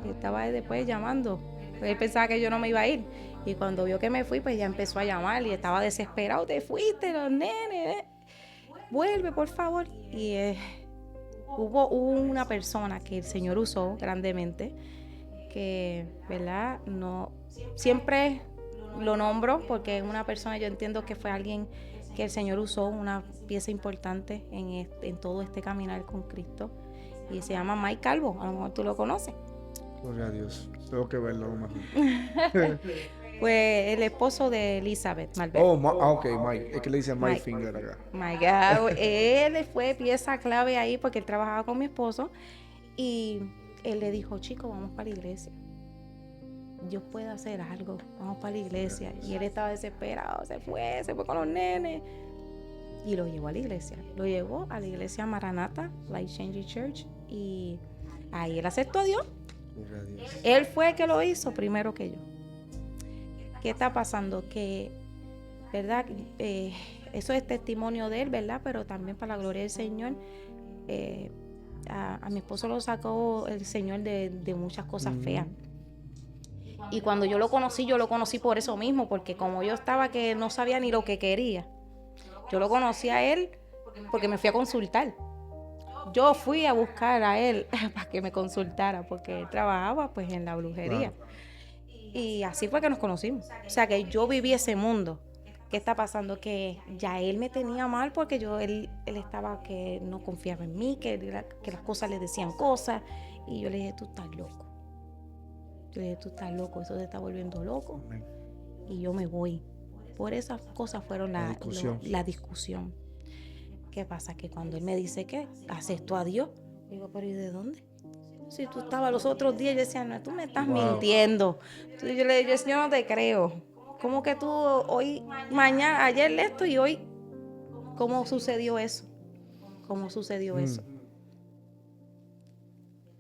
Speaker 2: estaba después llamando. Él pensaba que yo no me iba a ir. Y cuando vio que me fui, pues ya empezó a llamar y estaba desesperado. Te fuiste, los nenes. Vuelve, por favor. Y hubo una persona que el Señor usó grandemente, que, ¿verdad? No, siempre lo nombro porque es una persona, yo entiendo que fue alguien que el Señor usó, una pieza importante en todo este caminar con Cristo. Y se llama Mike Calvo. A lo mejor tú lo conoces.
Speaker 1: Gloria a Dios. Tengo que verlo mejor.
Speaker 2: Pues el esposo de Elizabeth Malverde.
Speaker 1: Ok, Mike. Es que le dicen Mike Finger acá.
Speaker 2: Mike, él fue pieza clave ahí porque él trabajaba con mi esposo y él le dijo, chico, vamos para la iglesia. Dios puede hacer algo, vamos para la iglesia. Y él estaba desesperado, se fue con los nenes. Y lo llevó a la iglesia. Lo llevó a la iglesia Maranatha, Life Changing Church. Y ahí él aceptó a Dios. Él fue el que lo hizo primero que yo. ¿Qué está pasando? Que, ¿verdad? Eso es testimonio de él, ¿verdad? Pero también para la gloria del Señor. A mi esposo lo sacó el Señor de muchas cosas feas. Y cuando yo lo conocí por eso mismo, porque como yo estaba que no sabía ni lo que quería, yo lo conocí a él porque me fui a consultar. Yo fui a buscar a él para que me consultara, porque él trabajaba pues en la brujería. Wow. Y así fue que nos conocimos. O sea, que yo viví ese mundo. ¿Qué está pasando? Que ya él me tenía mal porque él estaba que no confiaba en mí, que las cosas le decían cosas. Y yo le dije, tú estás loco. Eso te está volviendo loco. Amén. Y yo me voy. Por esas cosas fueron la discusión. ¿Qué pasa? Que cuando él me dice que aceptó a Dios, digo, pero ¿y de dónde? Si tú estabas los otros días, yo decía, no, tú me estás mintiendo. Entonces yo le digo, yo no te creo. ¿Cómo que tú hoy, mañana, ayer esto y hoy, cómo sucedió eso? Eso?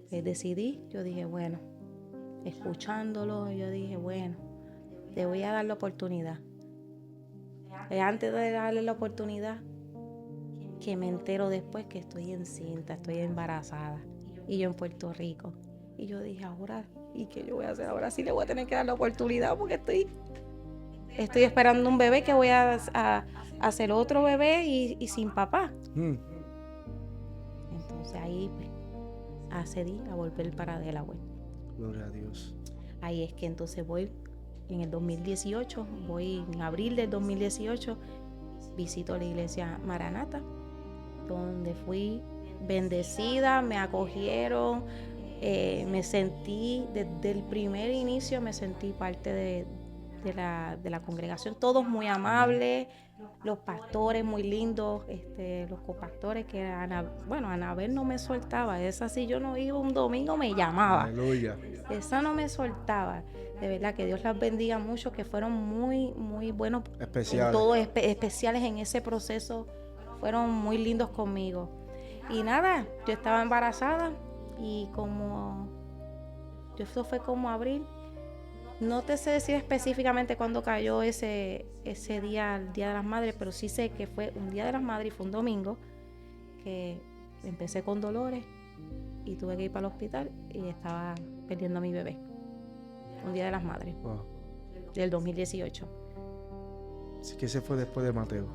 Speaker 2: Decidí, yo dije, bueno, escuchándolo, yo dije, bueno, te voy a dar la oportunidad. Antes de darle la oportunidad, que me entero después que estoy encinta, estoy embarazada y yo en Puerto Rico. Y yo dije, ahora, ¿y qué yo voy a hacer? Ahora sí le voy a tener que dar la oportunidad porque estoy esperando un bebé que voy a hacer otro bebé y sin papá. Entonces ahí pues, accedí a volver para Delaware.
Speaker 1: Gloria a Dios.
Speaker 2: Ahí es que entonces voy en el 2018, voy en abril del 2018, visito la iglesia Maranatha, donde fui bendecida, me acogieron, me sentí, desde el primer inicio me sentí parte de la congregación, todos muy amables, los pastores muy lindos, los copastores que Anabel no me soltaba, esa si yo no iba un domingo me llamaba.
Speaker 1: Aleluya.
Speaker 2: Esa no me soltaba. De verdad que Dios las bendiga mucho, que fueron muy, muy buenos,
Speaker 1: especiales.
Speaker 2: Especiales en ese proceso, fueron muy lindos conmigo. Y nada, yo estaba embarazada y eso fue como abril. No te sé decir específicamente cuándo cayó ese día, el Día de las Madres, pero sí sé que fue un Día de las Madres y fue un domingo, que empecé con dolores y tuve que ir para el hospital y estaba perdiendo a mi bebé. Un Día de las Madres.
Speaker 1: Wow.
Speaker 2: Del 2018.
Speaker 1: Así que ese fue después de Mateo.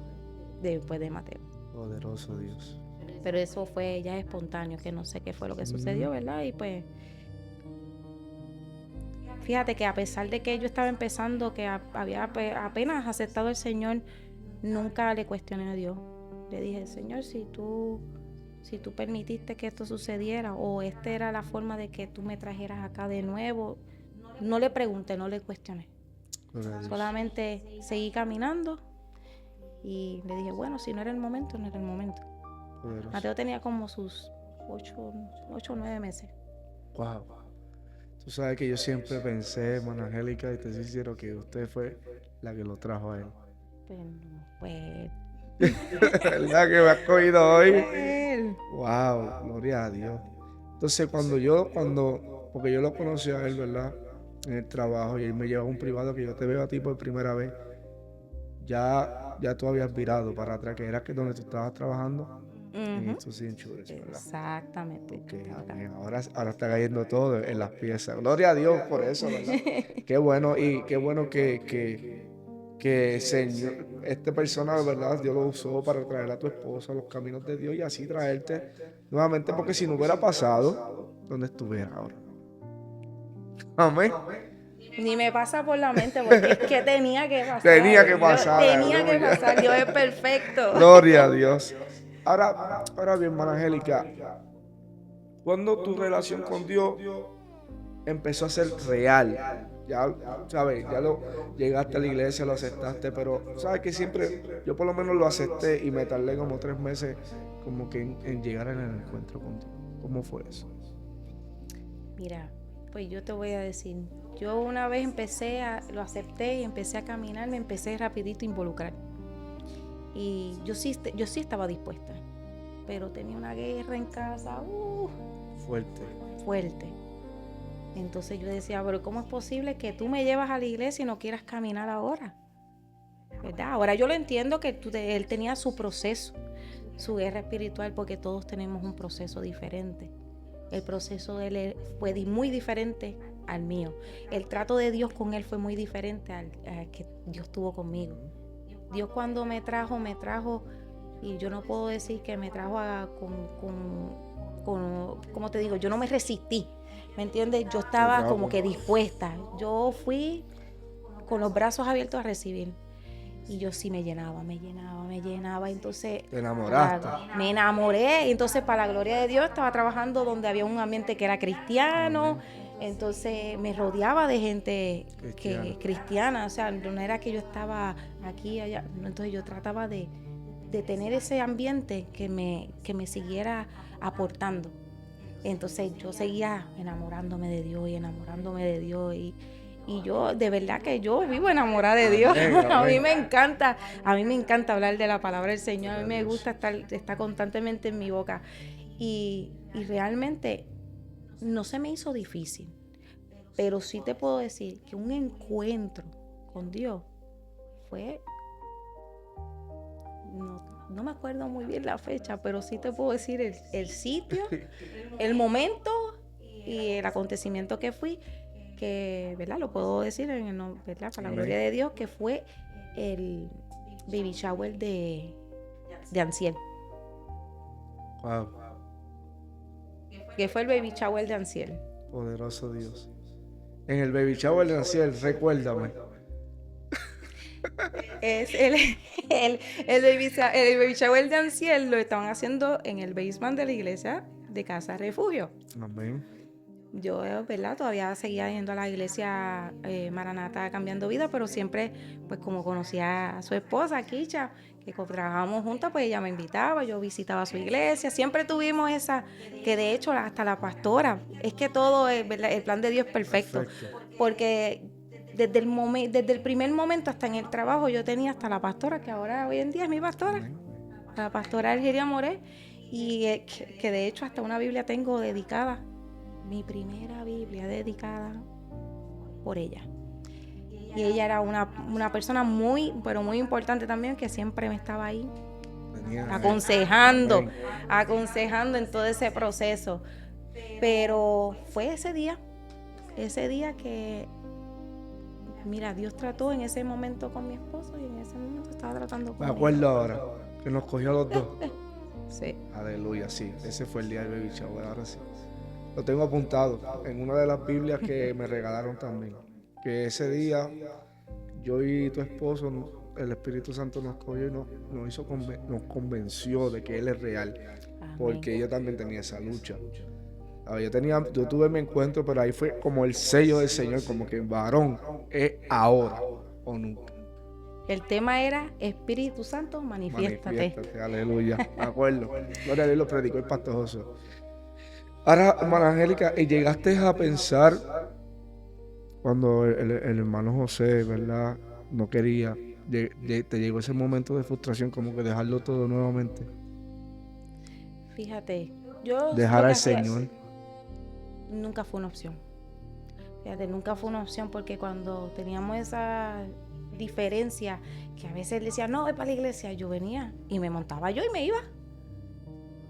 Speaker 2: Después de Mateo.
Speaker 1: Poderoso Dios.
Speaker 2: Pero eso fue ya espontáneo, que no sé qué fue lo que sucedió, ¿verdad? Y pues, fíjate que a pesar de que yo estaba empezando, que había apenas aceptado al Señor, nunca le cuestioné a Dios. Le dije, Señor, si tú permitiste que esto sucediera, o esta era la forma de que tú me trajeras acá de nuevo, no le pregunté, no le cuestioné. Solamente seguí caminando y le dije, bueno, si no era el momento, no era el momento. Poderoso. Mateo tenía como sus 8 o 9 meses.
Speaker 1: Wow. Tú sabes que yo siempre pensé, hermana Angélica, y te soy sincero, que usted fue la que lo trajo a él.
Speaker 2: Pues
Speaker 1: ¿Verdad que me has cogido hoy? Wow, gloria a Dios. Entonces porque yo lo conocí a él, ¿verdad? En el trabajo, y él me llevaba a un privado, que yo te veo a ti por primera vez. Ya tú habías virado para atrás, que era donde tú estabas trabajando. En estos insurance, ¿verdad?
Speaker 2: Exactamente.
Speaker 1: Okay. Ahora está cayendo todo en las piezas. Gloria a Dios por eso, ¿verdad? Qué bueno, y qué bueno que Señor, esta persona, ¿verdad? Dios lo usó para traer a tu esposa a los caminos de Dios y así traerte nuevamente, porque si no hubiera pasado, ¿dónde estuviera ahora? Amén.
Speaker 2: Ni me pasa por la mente, porque es que tenía que pasar.
Speaker 1: Tenía que pasar.
Speaker 2: Dios es perfecto.
Speaker 1: Gloria a Dios. Ahora bien, hermana Angélica, ¿cuándo tu relación con Dios empezó a ser real? Ya, ¿sabes? Llegaste a la iglesia, lo aceptaste, pero ¿sabes que siempre, yo por lo menos lo acepté y me tardé como 3 meses como que en llegar en el encuentro contigo? ¿Cómo fue eso?
Speaker 2: Mira, pues yo te voy a decir, yo una vez lo acepté y empecé a caminar, me empecé rapidito a involucrar. Y yo sí estaba dispuesta, pero tenía una guerra en casa, fuerte. Entonces yo decía, pero ¿cómo es posible que tú me llevas a la iglesia y no quieras caminar ahora? ¿Verdad? Ahora yo lo entiendo que él tenía su proceso, su guerra espiritual, porque todos tenemos un proceso diferente. El proceso de él fue muy diferente al mío. El trato de Dios con él fue muy diferente al que Dios tuvo conmigo. Dios cuando me trajo, y yo no puedo decir que me trajo como te digo, yo no me resistí, ¿me entiendes? Yo estaba como que dispuesta. Yo fui con los brazos abiertos a recibir. Y yo sí me llenaba. Entonces,
Speaker 1: ¿te enamoraste?
Speaker 2: Me enamoré. Entonces, para la gloria de Dios, estaba trabajando donde había un ambiente que era cristiano. Entonces, me rodeaba de gente cristiana. O sea, no era que yo estaba aquí, allá. Entonces, yo trataba de tener ese ambiente que me siguiera aportando. Entonces, yo seguía enamorándome de Dios. Y yo, de verdad que yo vivo enamorada de Dios. A mí me encanta hablar de la palabra del Señor. A mí me gusta estar constantemente en mi boca. Y realmente no se me hizo difícil. Pero sí te puedo decir que un encuentro con Dios fue... No me acuerdo muy bien la fecha, pero sí te puedo decir el sitio, el momento y el acontecimiento que fui. Que, ¿verdad? Lo puedo decir ¿verdad? Para la gloria de Dios, que fue el baby shower de Anciel.
Speaker 1: Wow.
Speaker 2: Que fue el baby shower de Anciel.
Speaker 1: Poderoso Dios. En el baby shower de Anciel, recuérdame.
Speaker 2: Es el baby shower de Anciel lo estaban haciendo en el basement de la iglesia de Casa Refugio.
Speaker 1: Amén.
Speaker 2: Yo, ¿verdad? Todavía seguía yendo a la iglesia Maranata Cambiando Vida, pero siempre, pues como conocía a su esposa, Kicha, que trabajábamos juntas, pues ella me invitaba, yo visitaba su iglesia, siempre tuvimos esa, que de hecho hasta la pastora, es que todo, ¿verdad? El plan de Dios es perfecto. Porque desde el primer momento hasta en el trabajo yo tenía hasta la pastora, que ahora hoy en día es mi pastora, la pastora Elgiria Moré, y que de hecho hasta una Biblia tengo dedicada. Mi primera Biblia dedicada por ella. Y ella era una persona muy, pero muy importante también, que siempre me estaba ahí aconsejando
Speaker 1: Amén.
Speaker 2: en todo ese proceso. Pero fue ese día que, mira, Dios trató en ese momento con mi esposo y en ese momento estaba tratando con
Speaker 1: Me
Speaker 2: él.
Speaker 1: acuerdo ahora que nos cogió a los dos.
Speaker 2: Sí.
Speaker 1: Aleluya, sí. Ese fue el día del baby shower, ahora sí. Lo tengo apuntado en una de las Biblias que me regalaron también. Que ese día yo y tu esposo, el Espíritu Santo nos cogió y nos convenció de que Él es real.
Speaker 2: Amén.
Speaker 1: Porque ella también tenía esa lucha. Yo tuve mi encuentro, pero ahí fue como el sello del Señor, como que varón es ahora o nunca.
Speaker 2: El tema era Espíritu Santo, manifiéstate.
Speaker 1: Aleluya. Me acuerdo. Gloria a Dios, lo predicó el pastor José. Ahora, hermana Angélica, ¿llegaste a pensar cuando el hermano José, verdad, no quería, te llegó ese momento de frustración, como que dejarlo todo nuevamente?
Speaker 2: Fíjate, yo
Speaker 1: Dejar
Speaker 2: lo que
Speaker 1: al
Speaker 2: hacía
Speaker 1: Señor.
Speaker 2: nunca fue una opción. Fíjate, nunca fue una opción porque cuando teníamos esa diferencia, que a veces él decía, no, voy para la iglesia, yo venía y me montaba yo y me iba.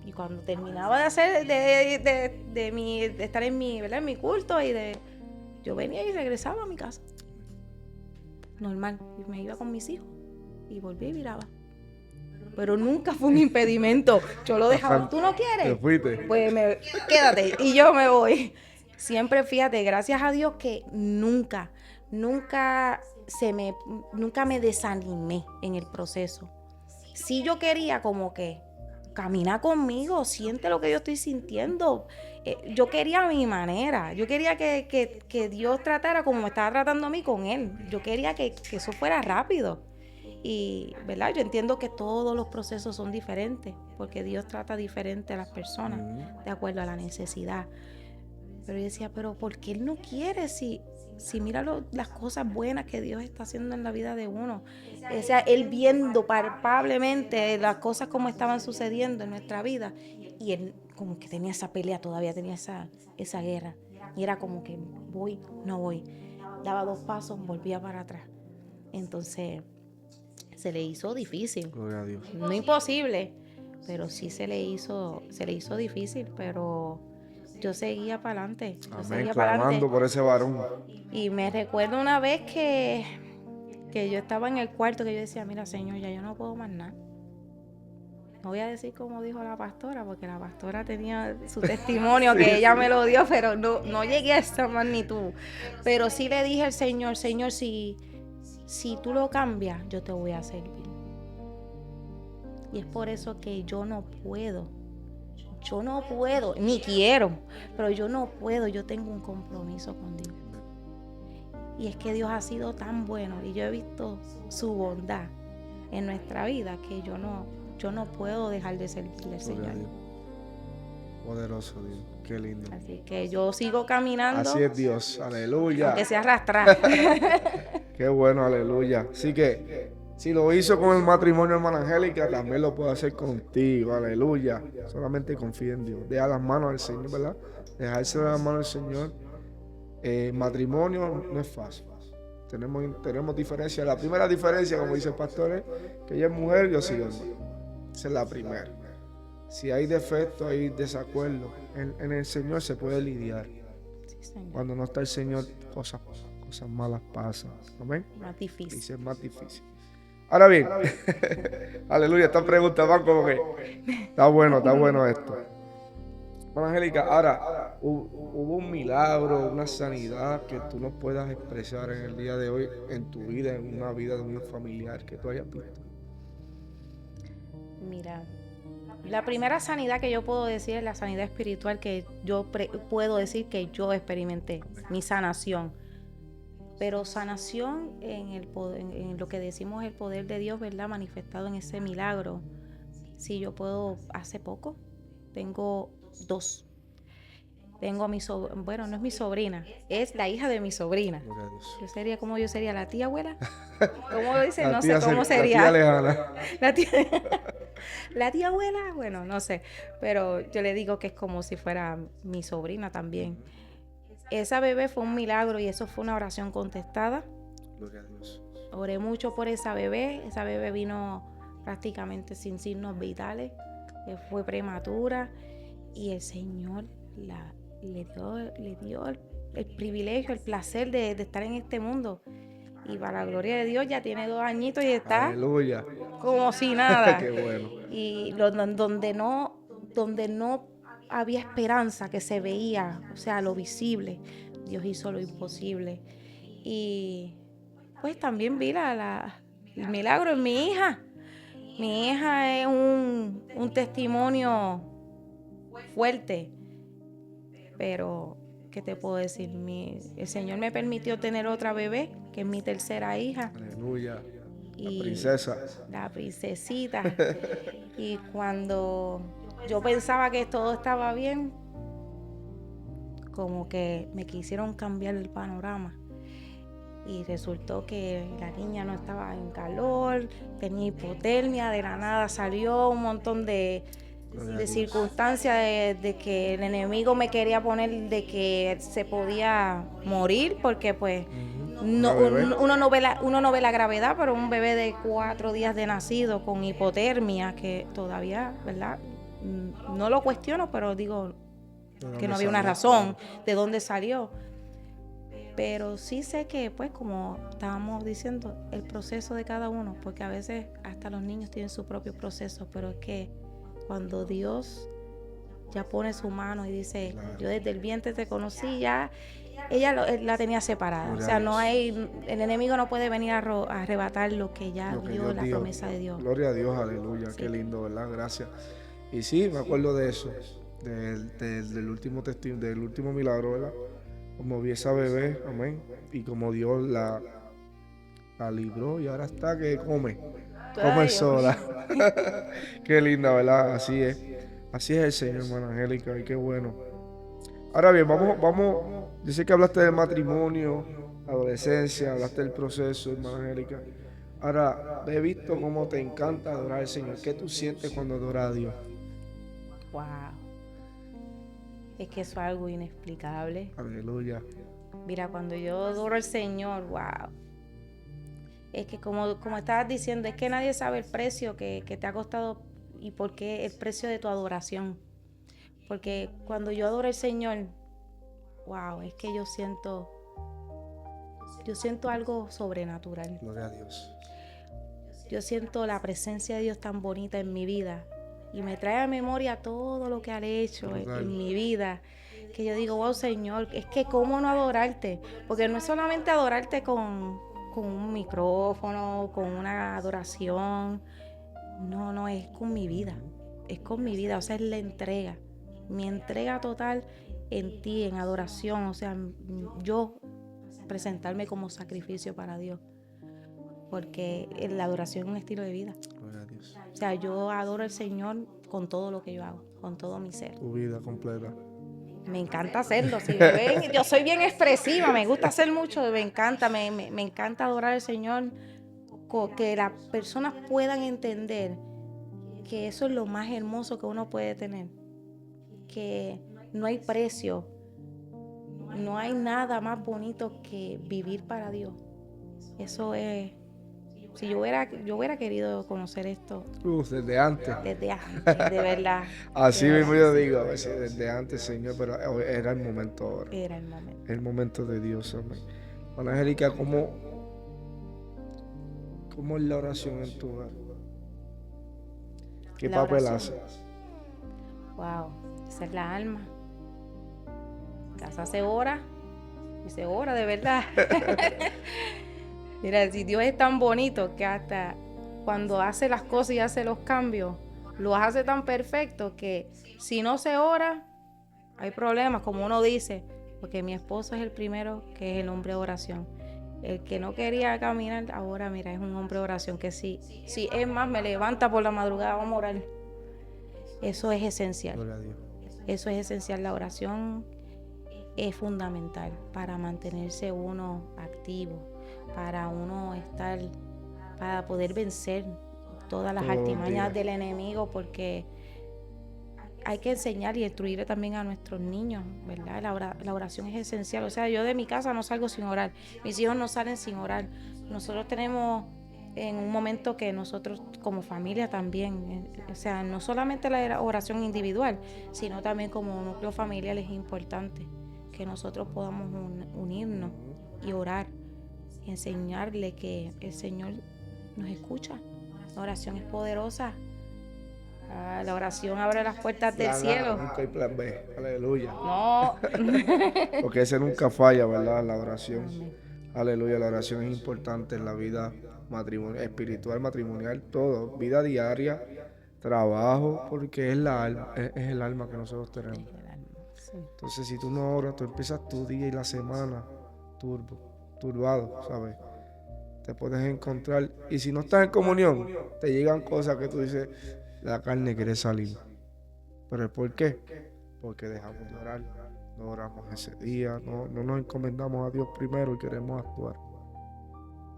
Speaker 2: Y cuando terminaba de hacer, de estar en mi, ¿verdad? En mi culto, yo venía y regresaba a mi casa. Normal. Y me iba con mis hijos y volví y viraba. Pero nunca fue un impedimento. Yo lo dejaba. ¿Tú no quieres?
Speaker 1: ¿Te fuiste?
Speaker 2: Pues quédate y yo me voy. Siempre, fíjate, gracias a Dios que nunca me desanimé en el proceso. Si yo quería como que camina conmigo, siente lo que yo estoy sintiendo. Yo quería a mi manera. Yo quería que Dios tratara como me estaba tratando a mí con Él. Yo quería que eso fuera rápido. Y, ¿verdad? Yo entiendo que todos los procesos son diferentes, porque Dios trata diferente a las personas, de acuerdo a la necesidad. Pero yo decía, pero ¿por qué Él no quiere? Si mira las cosas buenas que Dios está haciendo en la vida de uno. O sea, Él viendo palpablemente las cosas como estaban sucediendo en nuestra vida. Y Él como que tenía esa pelea, todavía tenía esa guerra. Y era como que voy, no voy. Daba 2 pasos, volvía para atrás. Entonces se le hizo difícil.
Speaker 1: Gloria a Dios.
Speaker 2: No imposible, pero sí se le hizo difícil, pero yo seguía para adelante.
Speaker 1: Amén, clamando por ese varón.
Speaker 2: Y me recuerdo una vez que yo estaba en el cuarto, que yo decía, mira, Señor, ya yo no puedo más nada. No voy a decir como dijo la pastora, porque la pastora tenía su testimonio, sí, que ella me lo dio, pero no llegué a esa magnitud. Pero sí le dije al Señor, si tú lo cambias, yo te voy a servir. Y es por eso que yo no puedo, ni quiero, pero yo no puedo, yo tengo un compromiso con Dios. Y es que Dios ha sido tan bueno y yo he visto su bondad en nuestra vida que yo no puedo dejar de servirle al Señor.
Speaker 1: Poderoso Dios, qué lindo.
Speaker 2: Así que yo sigo caminando.
Speaker 1: Así es Dios, aleluya.
Speaker 2: Aunque sea arrastrar.
Speaker 1: Qué bueno, aleluya. Así que si lo hizo con el matrimonio, hermana Angélica, también lo puede hacer contigo, aleluya. Solamente confía en Dios. Deja las manos al Señor, ¿verdad? Dejarse las manos al Señor. Matrimonio no es fácil. Tenemos diferencias. La primera diferencia, como dice el pastor, es que ella es mujer, yo soy hombre. Esa es la primera. Si hay defectos, hay desacuerdos, en el Señor se puede lidiar.
Speaker 2: Sí, Señor.
Speaker 1: Cuando no está el Señor, cosas malas pasan. ¿Amén?
Speaker 2: Más difícil.
Speaker 1: Dice, es más difícil. Ahora bien, aleluya, esta pregunta va como que está bueno esto. Bueno, Angélica, ahora, ¿hubo un milagro, una sanidad que tú nos puedas expresar en el día de hoy, en tu vida, en una vida de un familiar que tú hayas visto?
Speaker 2: Mira, la primera sanidad que yo puedo decir es la sanidad espiritual que yo puedo decir que yo experimenté, mi sanación. Pero sanación en lo que decimos el poder de Dios, ¿verdad? Manifestado en ese milagro. Sí, yo puedo, hace poco, tengo 2. Tengo a mi sobrina, bueno, no es mi sobrina, es la hija de mi sobrina. Yo sería la tía abuela. ¿Cómo lo dicen? No sé cómo sería.
Speaker 1: La tía lejana.
Speaker 2: La tía abuela, bueno, no sé. Pero yo le digo que es como si fuera mi sobrina también. Esa bebé fue un milagro y eso fue una oración contestada.
Speaker 1: Gloria a Dios.
Speaker 2: Oré mucho por esa bebé. Esa bebé vino prácticamente sin signos vitales, fue prematura y el Señor le dio el privilegio, el placer de estar en este mundo. Y para la gloria de Dios ya tiene 2 añitos y está
Speaker 1: Aleluya.
Speaker 2: como si nada.
Speaker 1: Qué bueno.
Speaker 2: Y donde no había esperanza que se veía, o sea, lo visible, Dios hizo lo imposible. Y pues también vi el milagro en mi hija. Mi hija es un testimonio fuerte, pero ¿qué te puedo decir? El Señor me permitió tener otra bebé, que es mi tercera hija.
Speaker 1: Aleluya.
Speaker 2: Y
Speaker 1: La princesa.
Speaker 2: La princesita. Y cuando yo pensaba que todo estaba bien, como que me quisieron cambiar el panorama. Y resultó que la niña no estaba en calor, tenía hipotermia, de la nada salió un montón de circunstancias de que el enemigo me quería poner de que se podía morir, porque pues uno no ve la gravedad, pero un bebé de 4 días de nacido con hipotermia, que todavía, ¿verdad? No lo cuestiono, pero digo que no había una razón de dónde salió. Pero sí sé que, pues, como estábamos diciendo, el proceso de cada uno, porque a veces hasta los niños tienen su propio proceso, pero es que cuando Dios ya pone su mano y dice, claro, yo desde el vientre te conocí, ya ella la tenía separada. Gloria, o sea, no hay, el enemigo no puede venir a arrebatar lo que ya dio, la promesa de Dios.
Speaker 1: Gloria a Dios, aleluya, sí. Qué lindo, ¿verdad? Gracias. Y sí, me acuerdo de eso, del último testimonio, del último milagro, ¿verdad? Como vi esa bebé, amén, y como Dios la libró y ahora está que come sola. Qué linda, ¿verdad? Así es el Señor, hermana Angélica, y qué bueno. Ahora bien, vamos, yo sé que hablaste del matrimonio, adolescencia, hablaste del proceso, hermana Angélica. Ahora, he visto cómo te encanta adorar al Señor. ¿Qué tú sientes cuando adoras a Dios?
Speaker 2: Wow. Es que eso es algo inexplicable.
Speaker 1: Aleluya.
Speaker 2: Mira, cuando yo adoro al Señor, wow. Es que como estabas diciendo, es que nadie sabe el precio que te ha costado y por qué el precio de tu adoración. Porque cuando yo adoro al Señor, wow, es que yo siento algo sobrenatural.
Speaker 1: Gloria a Dios.
Speaker 2: Yo siento la presencia de Dios tan bonita en mi vida. Y me trae a memoria todo lo que ha hecho en mi vida. Que yo digo, wow, Señor, es que cómo no adorarte. Porque no es solamente adorarte con un micrófono, con una adoración. No, es con mi vida. Es con mi vida, o sea, es la entrega. Mi entrega total en ti, en adoración. O sea, yo presentarme como sacrificio para Dios. Porque la adoración es un estilo de vida.
Speaker 1: Gloria a Dios.
Speaker 2: O sea, yo adoro al Señor con todo lo que yo hago, con todo mi ser.
Speaker 1: Tu vida completa.
Speaker 2: Me encanta hacerlo. Si me ven, yo soy bien expresiva, me gusta hacer mucho, me encanta adorar al Señor, que las personas puedan entender que eso es lo más hermoso que uno puede tener, que no hay precio, no hay nada más bonito que vivir para Dios. Eso es. Si yo hubiera querido conocer esto.
Speaker 1: Desde antes.
Speaker 2: Desde antes, de verdad.
Speaker 1: Así mismo yo digo, a veces desde antes, Señor, pero era el momento ahora.
Speaker 2: Era el momento.
Speaker 1: El momento de Dios, amén. Ana Angélica, ¿cómo es la oración en tu hogar? ¿Qué papel hace?
Speaker 2: Wow, esa es la alma. Casa se ora, y se ora de verdad. Mira, si Dios es tan bonito que hasta cuando hace las cosas y hace los cambios, los hace tan perfectos que si no se ora, hay problemas, como uno dice, porque mi esposo es el primero que es el hombre de oración. El que no quería caminar, ahora mira, es un hombre de oración que sí, es más, me levanta por la madrugada, vamos a orar. Eso es esencial.
Speaker 1: Gloria a Dios.
Speaker 2: Eso es esencial, la oración es fundamental para mantenerse uno activo, para uno estar, para poder vencer todas las artimañas del enemigo, porque hay que enseñar y instruir también a nuestros niños, ¿verdad? La oración es esencial. O sea, yo de mi casa no salgo sin orar, mis hijos no salen sin orar. Nosotros tenemos en un momento que nosotros como familia también, o sea, no solamente la oración individual, sino también como núcleo familiar es importante que nosotros podamos unirnos y orar, y enseñarle que el Señor nos escucha. La oración es poderosa. La oración abre las puertas del cielo.
Speaker 1: Nunca hay plan B. Aleluya.
Speaker 2: No.
Speaker 1: Porque ese nunca falla, ¿verdad? La oración.
Speaker 2: Amén.
Speaker 1: Aleluya, la oración es importante en la vida matrimonial, espiritual, matrimonial, todo. Vida diaria, trabajo, porque es la alma, es el alma que nosotros tenemos.
Speaker 2: Sí.
Speaker 1: Entonces, si tú no oras, tú empiezas tu día y la semana turbado, ¿sabes? Te puedes encontrar. Y si no estás en comunión, te llegan cosas que tú dices, la carne quiere salir. ¿Pero por qué? Porque dejamos de orar, no oramos ese día, no nos encomendamos a Dios primero y queremos actuar.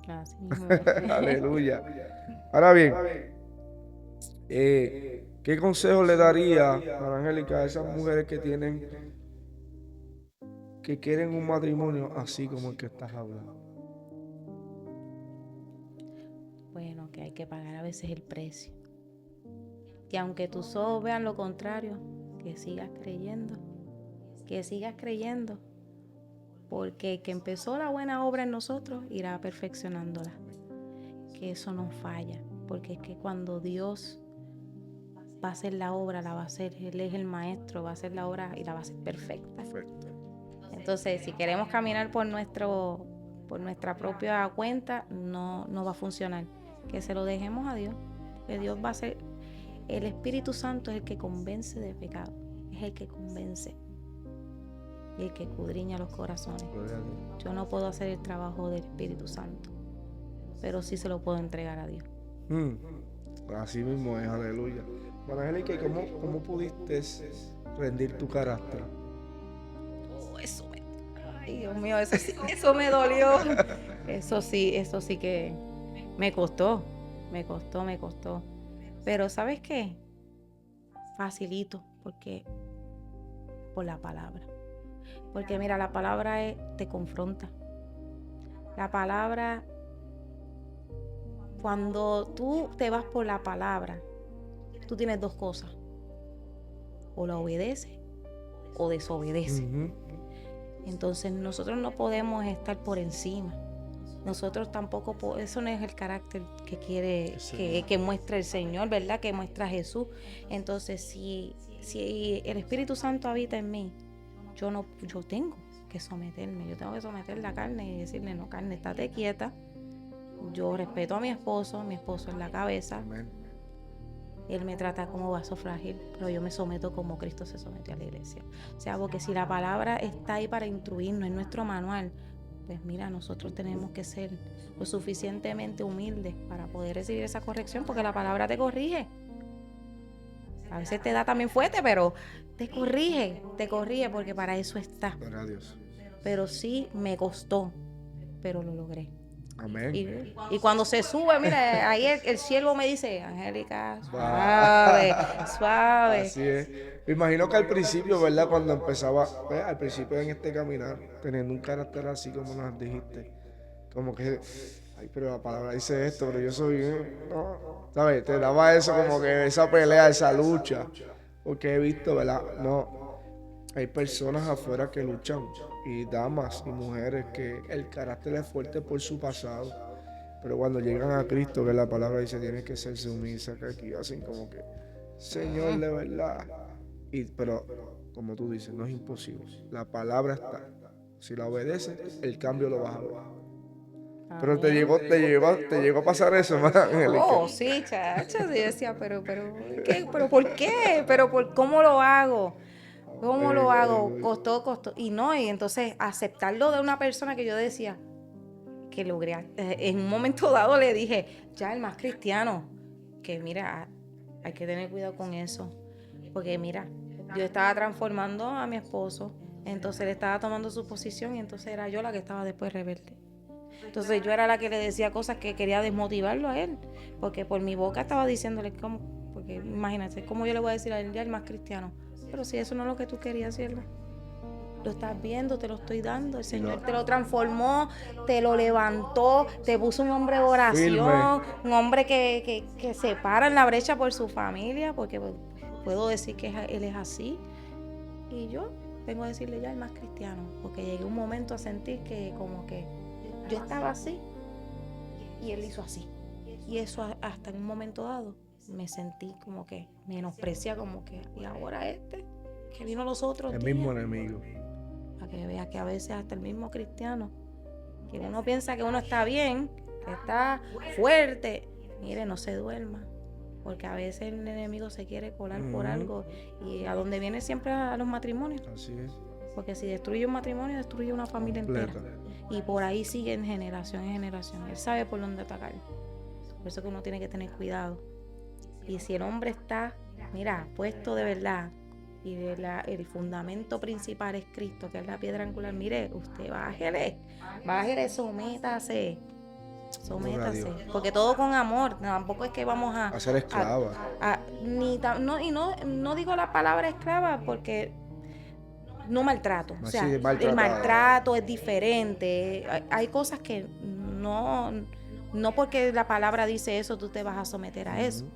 Speaker 2: Así mismo.
Speaker 1: Aleluya. Ahora bien, ¿qué consejo le daría a Angélica a esas mujeres que quieren un matrimonio así como el que estás hablando?
Speaker 2: Bueno, que hay que pagar a veces el precio. Que aunque tus ojos vean lo contrario, que sigas creyendo. Porque el que empezó la buena obra en nosotros irá perfeccionándola. Que eso no falla, porque es que cuando Dios va a hacer la obra, la va a hacer, Él es el maestro, va a hacer la obra y la va a hacer perfecta.
Speaker 1: Perfecto.
Speaker 2: Entonces, si queremos caminar por nuestra propia cuenta, no va a funcionar. Que se lo dejemos a Dios, que Dios va a hacer. El Espíritu Santo es el que convence de pecado, es el que convence y el que escudriña los corazones. Yo no puedo hacer el trabajo del Espíritu Santo, pero sí se lo puedo entregar a Dios.
Speaker 1: Así mismo es, aleluya. Bueno, Angélica, ¿cómo pudiste rendir tu carácter?
Speaker 2: Ay, Dios mío, eso me dolió. Eso sí que me costó. Pero ¿sabes qué? Facilito, porque por la palabra. Porque mira, la palabra te confronta. La palabra, cuando tú te vas por la palabra, tú tienes dos cosas. O la obedeces o desobedeces. Entonces nosotros no podemos estar por encima. Nosotros tampoco, eso no es el carácter que quiere, que muestra el Señor, ¿verdad? Que muestra Jesús. Entonces, si el Espíritu Santo habita en mí, yo tengo que someterme. Yo tengo que someter la carne y decirle, no, carne, estate quieta. Yo respeto a mi esposo es la cabeza.
Speaker 1: Amén.
Speaker 2: Él me trata como vaso frágil, pero yo me someto como Cristo se sometió a la iglesia. O sea, porque si la palabra está ahí para instruirnos en nuestro manual, pues mira, nosotros tenemos que ser lo suficientemente humildes para poder recibir esa corrección, porque la palabra te corrige. A veces te da también fuerte, pero te corrige, porque para eso está.
Speaker 1: Gloria a Dios.
Speaker 2: Pero sí me costó, pero lo logré.
Speaker 1: Amén.
Speaker 2: Y cuando se sube, mira, ahí el siervo me dice, Angélica, suave.
Speaker 1: Así es. Me imagino que al principio, ¿verdad? Cuando empezaba, al principio en este caminar, teniendo un carácter así como nos dijiste, como que, ay, pero la palabra dice esto, pero yo soy, no, ¿sabes? Te daba eso como que esa pelea, esa lucha, porque he visto, ¿verdad? No, hay personas afuera que luchan, y damas y mujeres que el carácter es fuerte por su pasado, pero cuando llegan a Cristo, que la palabra dice, tienes que ser sumisa, que aquí hacen como que, Señor, de verdad. Pero, como tú dices, no es imposible. La palabra está. Si la obedeces, el cambio lo vas a ver. Pero te llegó a pasar eso, Angélica.
Speaker 2: Oh, sí, chacho. Yo decía, pero ¿qué? ¿Pero por qué? ¿Cómo lo hago? ¿Cómo lo hago? Costó. Y entonces aceptarlo de una persona que yo decía que logré. En un momento dado le dije, ya el más cristiano, que mira, hay que tener cuidado con eso. Porque mira, yo estaba transformando a mi esposo, entonces él estaba tomando su posición y entonces era yo la que estaba después rebelde. Entonces yo era la que le decía cosas que quería desmotivarlo a él, porque por mi boca estaba diciéndole porque imagínate, ¿cómo yo le voy a decir a él ya el más cristiano? Pero si eso no es lo que tú querías, ¿cierto? Lo estás viendo, te lo estoy dando. El Señor te lo transformó, te lo levantó, te puso un hombre de oración, un hombre que se para en la brecha por su familia, porque puedo decir que Él es así. Y yo vengo a decirle ya el más cristiano, porque llegué un momento a sentir que como que yo estaba así y Él hizo así. Y eso hasta en un momento dado me sentí como que menosprecia, como que, y ahora que vino los otros
Speaker 1: el
Speaker 2: días.
Speaker 1: mismo enemigo.
Speaker 2: Para que veas que a veces hasta el mismo cristiano, que uno piensa que uno está bien, que está fuerte, mire, no se duerma, porque a veces el enemigo se quiere colar por algo, y a donde viene siempre a los matrimonios.
Speaker 1: Así es.
Speaker 2: Porque si destruye un matrimonio, destruye una familia
Speaker 1: completa
Speaker 2: entera. Y por ahí sigue en generación en generación. Él sabe por dónde atacar. Por eso que uno tiene que tener cuidado. Y si el hombre está, mira, puesto de verdad, y el fundamento principal es Cristo, que es la piedra angular, mire, usted bájele, sométase, porque todo con amor, tampoco es que vamos a
Speaker 1: ser esclava.
Speaker 2: No digo la palabra esclava porque no maltrato, o sea, el maltrato es diferente, hay cosas que no porque la palabra dice eso, tú te vas a someter a eso.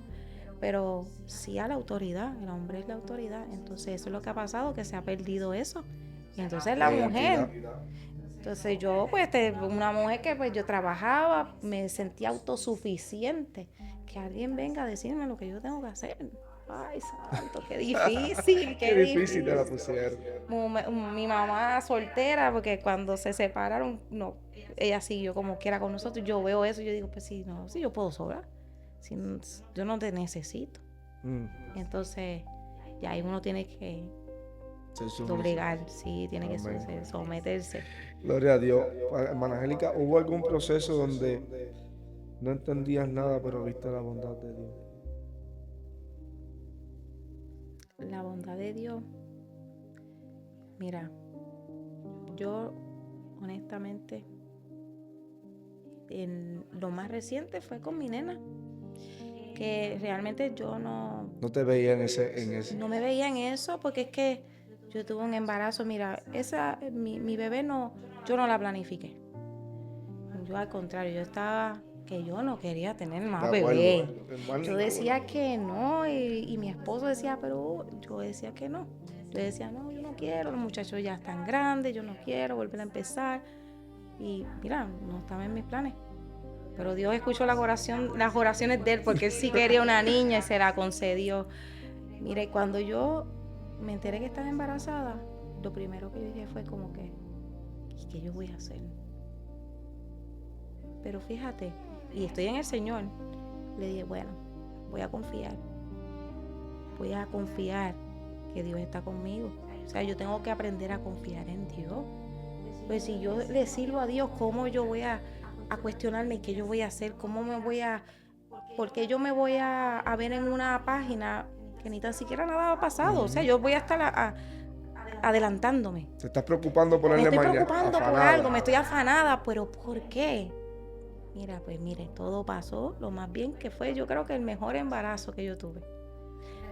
Speaker 2: Pero sí a la autoridad, el hombre es la autoridad. Entonces eso es lo que ha pasado, que se ha perdido eso. Y entonces la mujer, entonces yo pues una mujer que pues yo trabajaba, me sentía autosuficiente, que alguien venga a decirme lo que yo tengo que hacer. Ay, santo, qué difícil,
Speaker 1: qué difícil te la pusieron.
Speaker 2: Mi mamá soltera, porque cuando se separaron, no, ella siguió como quiera con nosotros. Yo veo eso y yo digo, pues sí, no, sí, yo puedo sobrar. Yo no te necesito. Entonces, ya ahí uno tiene que doblegar, sí, tiene que someterse.
Speaker 1: Gloria a Dios. Hermana Angélica, ¿hubo algún proceso donde no entendías nada, pero viste la bondad de Dios?
Speaker 2: La bondad de Dios. Mira, yo honestamente, en lo más reciente fue con mi nena, que realmente yo no
Speaker 1: te veía en ese.
Speaker 2: No me veía en eso, porque es que yo tuve un embarazo. Mira, mi bebé yo no la planifiqué. Yo al contrario, yo estaba que yo no quería tener más bebé. Yo decía que no, y mi esposo decía, pero yo decía que no. Yo decía, no, yo no quiero, los muchachos ya están grandes, yo no quiero volver a empezar. Y mira, no estaba en mis planes. Pero Dios escuchó las oraciones de él, porque él sí quería una niña y se la concedió. Mire, cuando yo me enteré que estaba embarazada, lo primero que yo dije fue como que, ¿y qué yo voy a hacer? Pero fíjate, y estoy en el Señor, le dije, bueno, voy a confiar que Dios está conmigo. O sea, yo tengo que aprender a confiar en Dios. Pues si yo le sirvo a Dios, ¿cómo yo voy a cuestionarme qué yo voy a hacer? Porque yo me voy a ver en una página que ni tan siquiera nada ha pasado? O sea, yo voy a estar adelantándome.
Speaker 1: ¿Te estás preocupando por
Speaker 2: Me estoy preocupando por algo, me estoy afanada, pero ¿por qué? Mira, pues mire, todo pasó lo más bien que fue, yo creo que el mejor embarazo que yo tuve.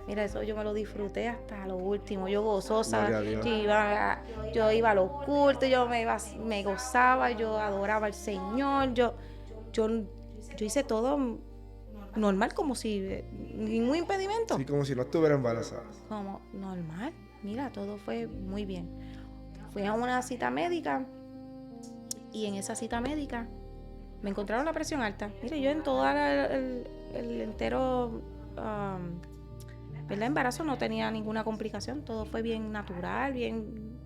Speaker 2: Mira, eso yo me lo disfruté hasta lo último, yo gozosa, yo iba a los cultos, yo me gozaba, yo adoraba al Señor, yo hice todo normal, como si ningún impedimento.
Speaker 1: Sí, como si no estuviera embarazada.
Speaker 2: Como normal, mira, todo fue muy bien. Fui a una cita médica y en esa cita médica me encontraron la presión alta. Mire, yo en todo el entero el embarazo no tenía ninguna complicación, todo fue bien natural, bien,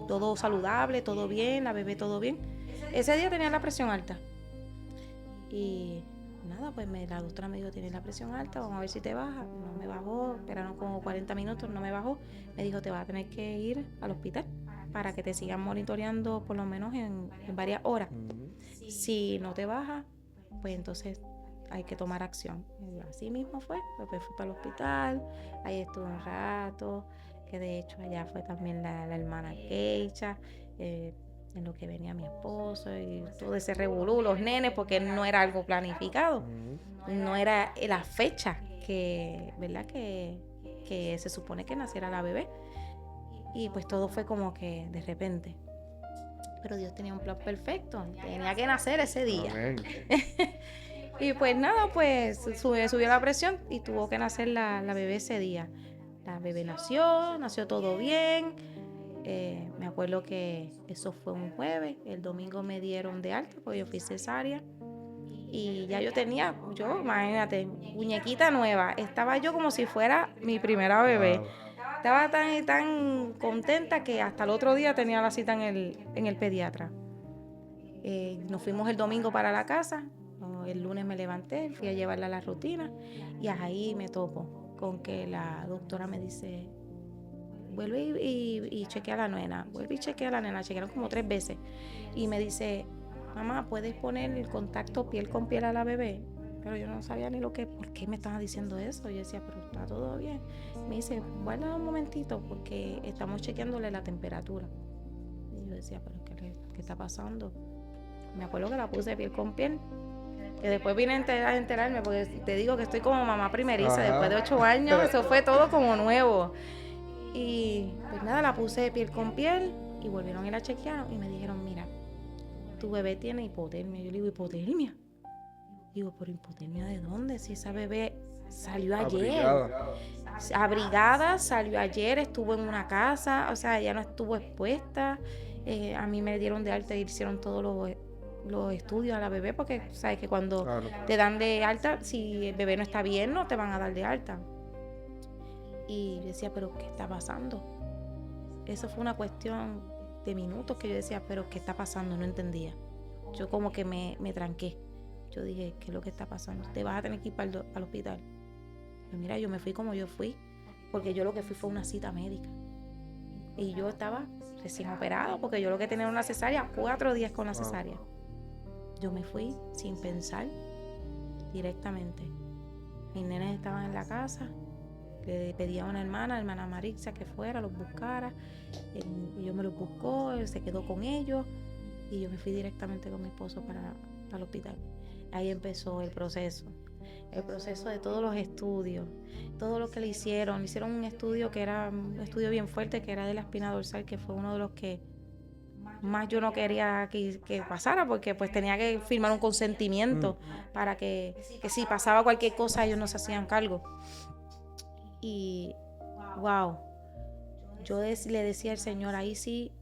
Speaker 2: todo saludable, todo bien, la bebé todo bien. Ese día tenía la presión alta y nada, pues la doctora me dijo, tienes la presión alta, vamos a ver si te baja. No me bajó, esperaron como 40 minutos, no me bajó. Me dijo, te vas a tener que ir al hospital para que te sigan monitoreando por lo menos en varias horas. Si no te baja, pues entonces hay que tomar acción. Y así mismo fue, pues fui para el hospital, ahí estuve un rato, que de hecho allá fue también la hermana Keisha, en lo que venía mi esposo y todo ese revolú, los nenes, porque no era algo planificado, no era la fecha que, ¿verdad? Que se supone que naciera la bebé. Y pues todo fue como que de repente. Pero Dios tenía un plan perfecto. Tenía que nacer ese día. Y pues nada, pues subió la presión y tuvo que nacer la bebé ese día. La bebé nació todo bien. Me acuerdo que eso fue un jueves. El domingo me dieron de alta porque yo fui cesárea. Y ya imagínate, muñequita nueva. Estaba yo como si fuera mi primera bebé. Wow. Estaba tan contenta que hasta el otro día tenía la cita en el pediatra. Nos fuimos el domingo para la casa. El lunes me levanté, fui a llevarla a la rutina y ahí me topo con que la doctora me dice, vuelve y chequea a la nena, chequearon como 3 veces y me dice, mamá, ¿puedes poner el contacto piel con piel a la bebé? Pero yo no sabía ni por qué me estaba diciendo eso. Yo decía, pero está todo bien. Me dice, guarda un momentito porque estamos chequeándole la temperatura. Y yo decía, pero ¿qué está pasando? Me acuerdo que la puse piel con piel. Que después vine a enterarme, porque te digo que estoy como mamá primeriza. Ajá. Después de 8 años, eso fue todo como nuevo. Y pues nada, la puse de piel con piel y volvieron y la chequearon y me dijeron, mira, tu bebé tiene hipotermia. Yo le digo, ¿hipotermia? Digo, ¿pero hipotermia de dónde? Si esa bebé salió ayer. Abrigada, salió ayer, estuvo en una casa, o sea, ella no estuvo expuesta. A mí me dieron de alta y hicieron todos los estudios a la bebé, porque sabes que cuando te dan de alta, si el bebé no está bien, no te van a dar de alta. Y yo decía, ¿pero qué está pasando? Eso fue una cuestión de minutos que yo decía, ¿pero qué está pasando? No entendía. Yo como que me tranqué. Yo dije, ¿qué es lo que está pasando? Te vas a tener que ir al hospital. Pues mira, yo me fui como yo fui, porque yo lo que fui fue una cita médica. Y yo estaba recién operada, porque yo lo que tenía era una cesárea, 4 días con la cesárea. Yo me fui sin pensar directamente. Mis nenes estaban en la casa, le pedí a una hermana Marixa, que fuera, los buscara. Yo me los buscó, él se quedó con ellos y yo me fui directamente con mi esposo para el hospital. Ahí empezó el proceso de todos los estudios, todo lo que le hicieron un estudio que era un estudio bien fuerte, que era de la espina dorsal, que fue uno de los que más yo no quería que pasara, porque pues tenía que firmar un consentimiento para que si pasaba cualquier cosa ellos no se hacían cargo. Y wow, yo le decía al Señor, ahí sí,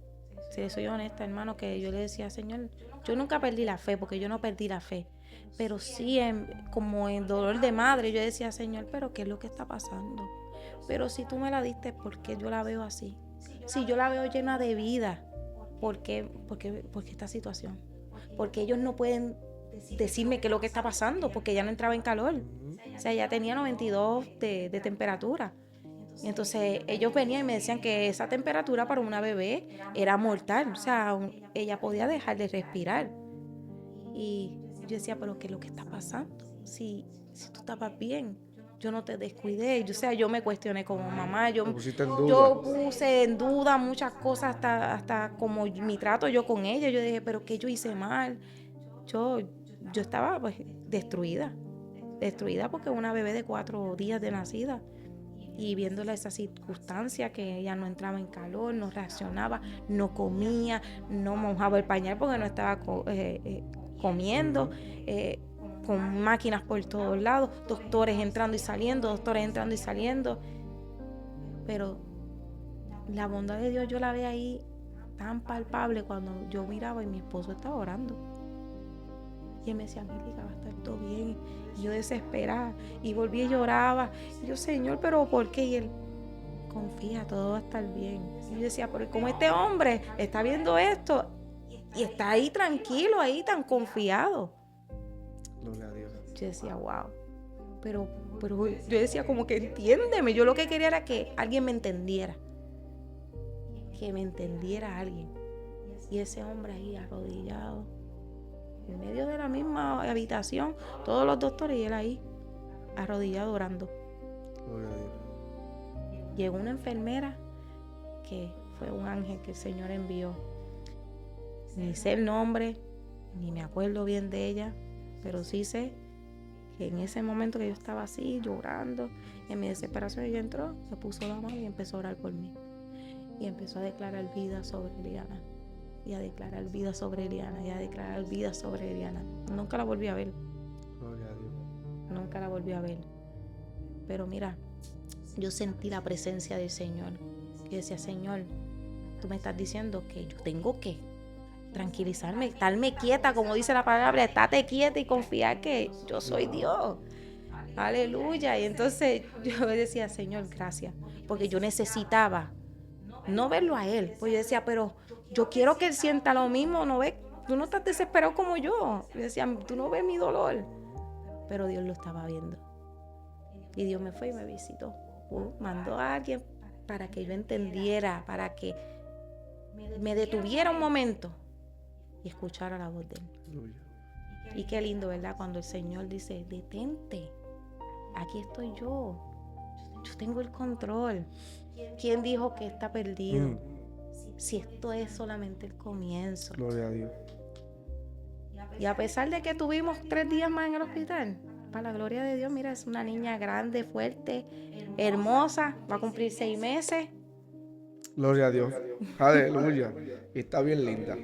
Speaker 2: si soy honesta, hermano, que yo le decía, Señor, yo nunca perdí la fe, porque yo no perdí la fe, pero sí como en dolor de madre, yo decía, Señor, pero ¿qué es lo que está pasando? Pero si tú me la diste, ¿por qué yo la veo así? Si yo la veo llena de vida, ¿por qué esta situación? Porque ellos no pueden decirme qué es lo que está pasando, porque ella no entraba en calor. O sea, ella tenía 92 de temperatura. Y entonces ellos venían y me decían que esa temperatura para una bebé era mortal. O sea, ella podía dejar de respirar. Y yo decía, pero ¿qué es lo que está pasando? Si tú estabas bien, yo no te descuidé. Yo me cuestioné como mamá. Yo puse en duda muchas cosas, hasta como mi trato yo con ella. Yo dije, pero ¿qué yo hice mal? Yo estaba pues destruida porque una bebé de 4 días de nacida, y viéndola esa circunstancia que ella no entraba en calor, no reaccionaba, no comía, no mojaba el pañal porque no estaba comiendo, con máquinas por todos lados, doctores entrando y saliendo, pero la bondad de Dios yo la veía ahí tan palpable cuando yo miraba y mi esposo estaba orando. Y él me decía, Angélica, va a estar todo bien. Y yo desesperada. Y volví y lloraba. Y yo, Señor, ¿pero por qué? Y él, confía, todo va a estar bien. Y yo decía, pero ¿cómo este hombre está viendo esto? Y está ahí tranquilo, ahí tan confiado.
Speaker 1: Gloria a Dios.
Speaker 2: Yo decía, wow. Pero yo decía, como que entiéndeme. Yo lo que quería era que alguien me entendiera. Que me entendiera alguien. Y ese hombre ahí arrodillado, en medio de la misma habitación, todos los doctores y él ahí, arrodillado orando.
Speaker 1: Gloria a Dios.
Speaker 2: Llegó una enfermera que fue un ángel que el Señor envió. Ni sé el nombre, ni me acuerdo bien de ella, pero sí sé que en ese momento que yo estaba así, llorando, en mi desesperación, ella entró, me puso la mano y empezó a orar por mí. Y empezó a declarar vida sobre Eliana. Y a declarar vida sobre Eliana. Y a declarar vida sobre Eliana. Nunca la volví a ver.
Speaker 1: Gloria a Dios.
Speaker 2: Nunca la volví a ver. Pero mira, yo sentí la presencia del Señor. Y decía, Señor, tú me estás diciendo que yo tengo que tranquilizarme, estarme quieta, como dice la palabra, estate quieta y confiar que yo soy Dios. Aleluya. Y entonces yo decía, Señor, gracias, porque yo necesitaba no verlo a él. Pues yo decía, pero yo quiero que él sienta lo mismo, ¿no ves? Tú no estás desesperado como yo. Yo decía, tú no ves mi dolor. Pero Dios lo estaba viendo. Y Dios me fue y me visitó. Mandó a alguien para que yo entendiera, para que me detuviera un momento y escuchara la voz de él. Y qué lindo, ¿verdad? Cuando el Señor dice, detente, aquí estoy yo tengo el control. ¿Quién dijo que está perdido? Si esto es solamente el comienzo.
Speaker 1: Gloria a Dios.
Speaker 2: Y a pesar de que tuvimos 3 días más en el hospital, para la gloria de Dios, mira, es una niña grande, fuerte, hermosa, va a cumplir 6 meses.
Speaker 1: Gloria a Dios. Aleluya. Y está bien linda,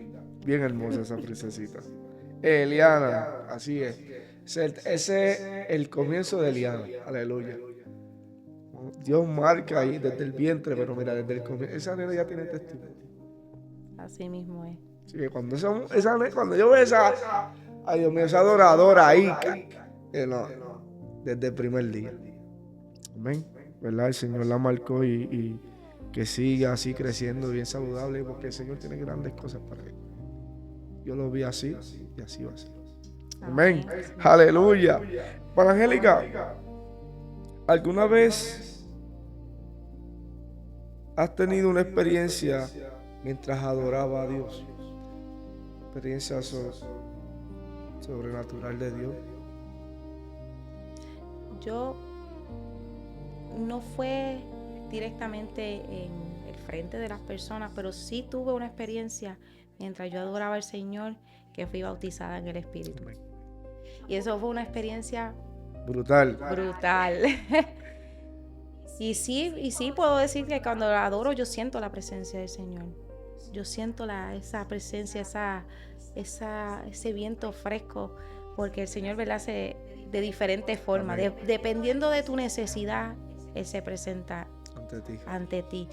Speaker 1: bien hermosa esa princesita. Eliana, así es. Ese es el comienzo de Eliana. Aleluya. Dios marca ahí desde el vientre, pero mira, desde el comienzo. Esa nena ya tiene testimonio.
Speaker 2: Así mismo es.
Speaker 1: Así que cuando yo veo esa, ay Dios mío, esa adoradora ahí, no, desde el primer día. Amén. ¿Verdad? El Señor la marcó y que siga así creciendo bien saludable, porque el Señor tiene grandes cosas para él. Yo lo vi así y así va a ser. Amén. Aleluya. Para Angélica, ¿alguna vez has tenido una experiencia mientras adoraba a Dios? Experiencia sobrenatural de Dios.
Speaker 2: Yo no fue directamente en el frente de las personas, pero sí tuve una experiencia mientras yo adoraba al Señor, que fui bautizada en el Espíritu. Y eso fue una experiencia
Speaker 1: brutal.
Speaker 2: Y sí puedo decir que cuando la adoro yo siento la presencia del Señor. Yo siento esa presencia, ese viento fresco, porque el Señor, ¿verdad?, hace de diferentes formas. Dependiendo de tu necesidad, Él se presenta ante ti.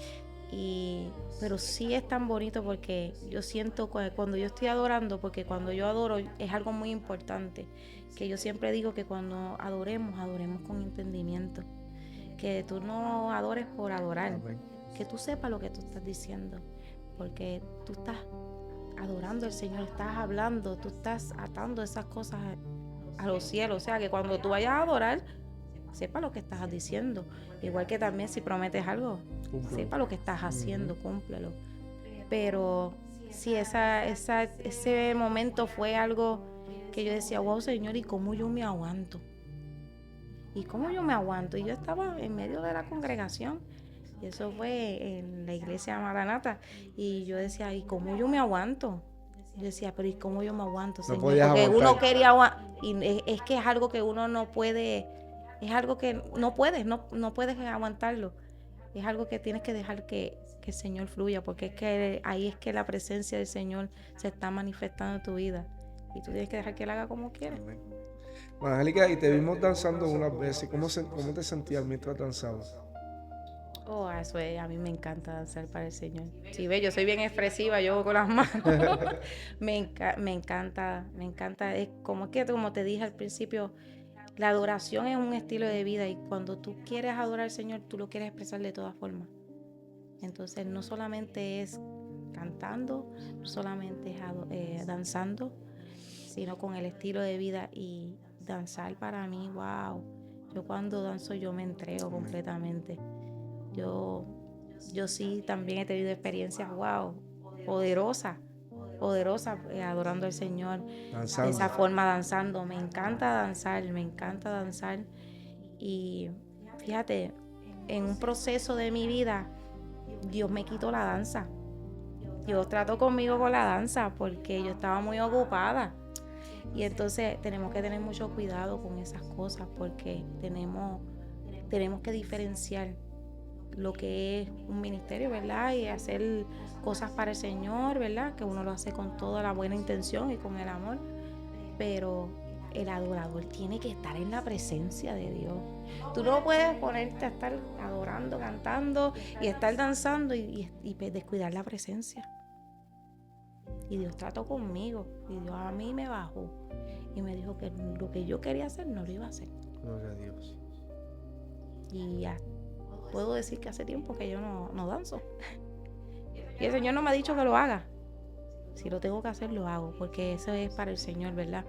Speaker 2: Pero sí es tan bonito, porque yo siento cuando yo estoy adorando, porque cuando yo adoro es algo muy importante, que yo siempre digo que cuando adoremos con entendimiento, que tú no adores por adorar. Amén. Que tú sepas lo que tú estás diciendo, porque tú estás adorando al Señor, estás hablando, tú estás atando esas cosas a los cielos. O sea, que cuando tú vayas a adorar, sepa lo que estás diciendo. Igual que también si prometes algo, sepa lo que estás haciendo, cúmplelo. Pero sí, ese momento fue algo que yo decía, wow, Señor, ¿y cómo yo me aguanto? Y yo estaba en medio de la congregación, y eso fue en la iglesia Maranata, y yo decía, ¿y cómo yo me aguanto? Yo decía, pero ¿y cómo yo me aguanto, Señor? Porque aguantar. Uno quería aguantar, y es que es algo que uno no puede, es algo que no puedes aguantarlo. Es algo que tienes que dejar que el Señor fluya, porque es que ahí es que la presencia del Señor se está manifestando en tu vida, y tú tienes que dejar que Él haga como quiere.
Speaker 1: Bueno, Angélica, y te vimos danzando unas veces. ¿Cómo te sentías mientras danzabas?
Speaker 2: Eso es, a mí me encanta danzar para el Señor. Sí, ve, yo soy bien expresiva, yo con las manos. me encanta. Es como te dije al principio, la adoración es un estilo de vida, y cuando tú quieres adorar al Señor, tú lo quieres expresar de todas formas. Entonces, no solamente es cantando, no solamente es danzando, sino con el estilo de vida. Y danzar para mí, wow. Yo cuando danzo yo me entrego completamente. Yo sí también he tenido experiencias, wow, poderosas, adorando al Señor. Danzando. De esa forma, danzando. Me encanta danzar. Y fíjate, en un proceso de mi vida, Dios me quitó la danza. Dios trató conmigo con la danza, porque yo estaba muy ocupada. Y entonces tenemos que tener mucho cuidado con esas cosas, porque tenemos que diferenciar lo que es un ministerio, ¿verdad? Y hacer cosas para el Señor, ¿verdad? Que uno lo hace con toda la buena intención y con el amor. Pero el adorador tiene que estar en la presencia de Dios. Tú no puedes ponerte a estar adorando, cantando y estar danzando y descuidar la presencia. Y Dios trató conmigo y Dios a mí me bajó y me dijo que lo que yo quería hacer no lo iba a hacer.
Speaker 1: Gloria a Dios.
Speaker 2: Y ya puedo decir que hace tiempo que yo no danzo. Y el Señor no me ha dicho que lo haga. Si lo tengo que hacer, lo hago, porque eso es para el Señor, ¿verdad?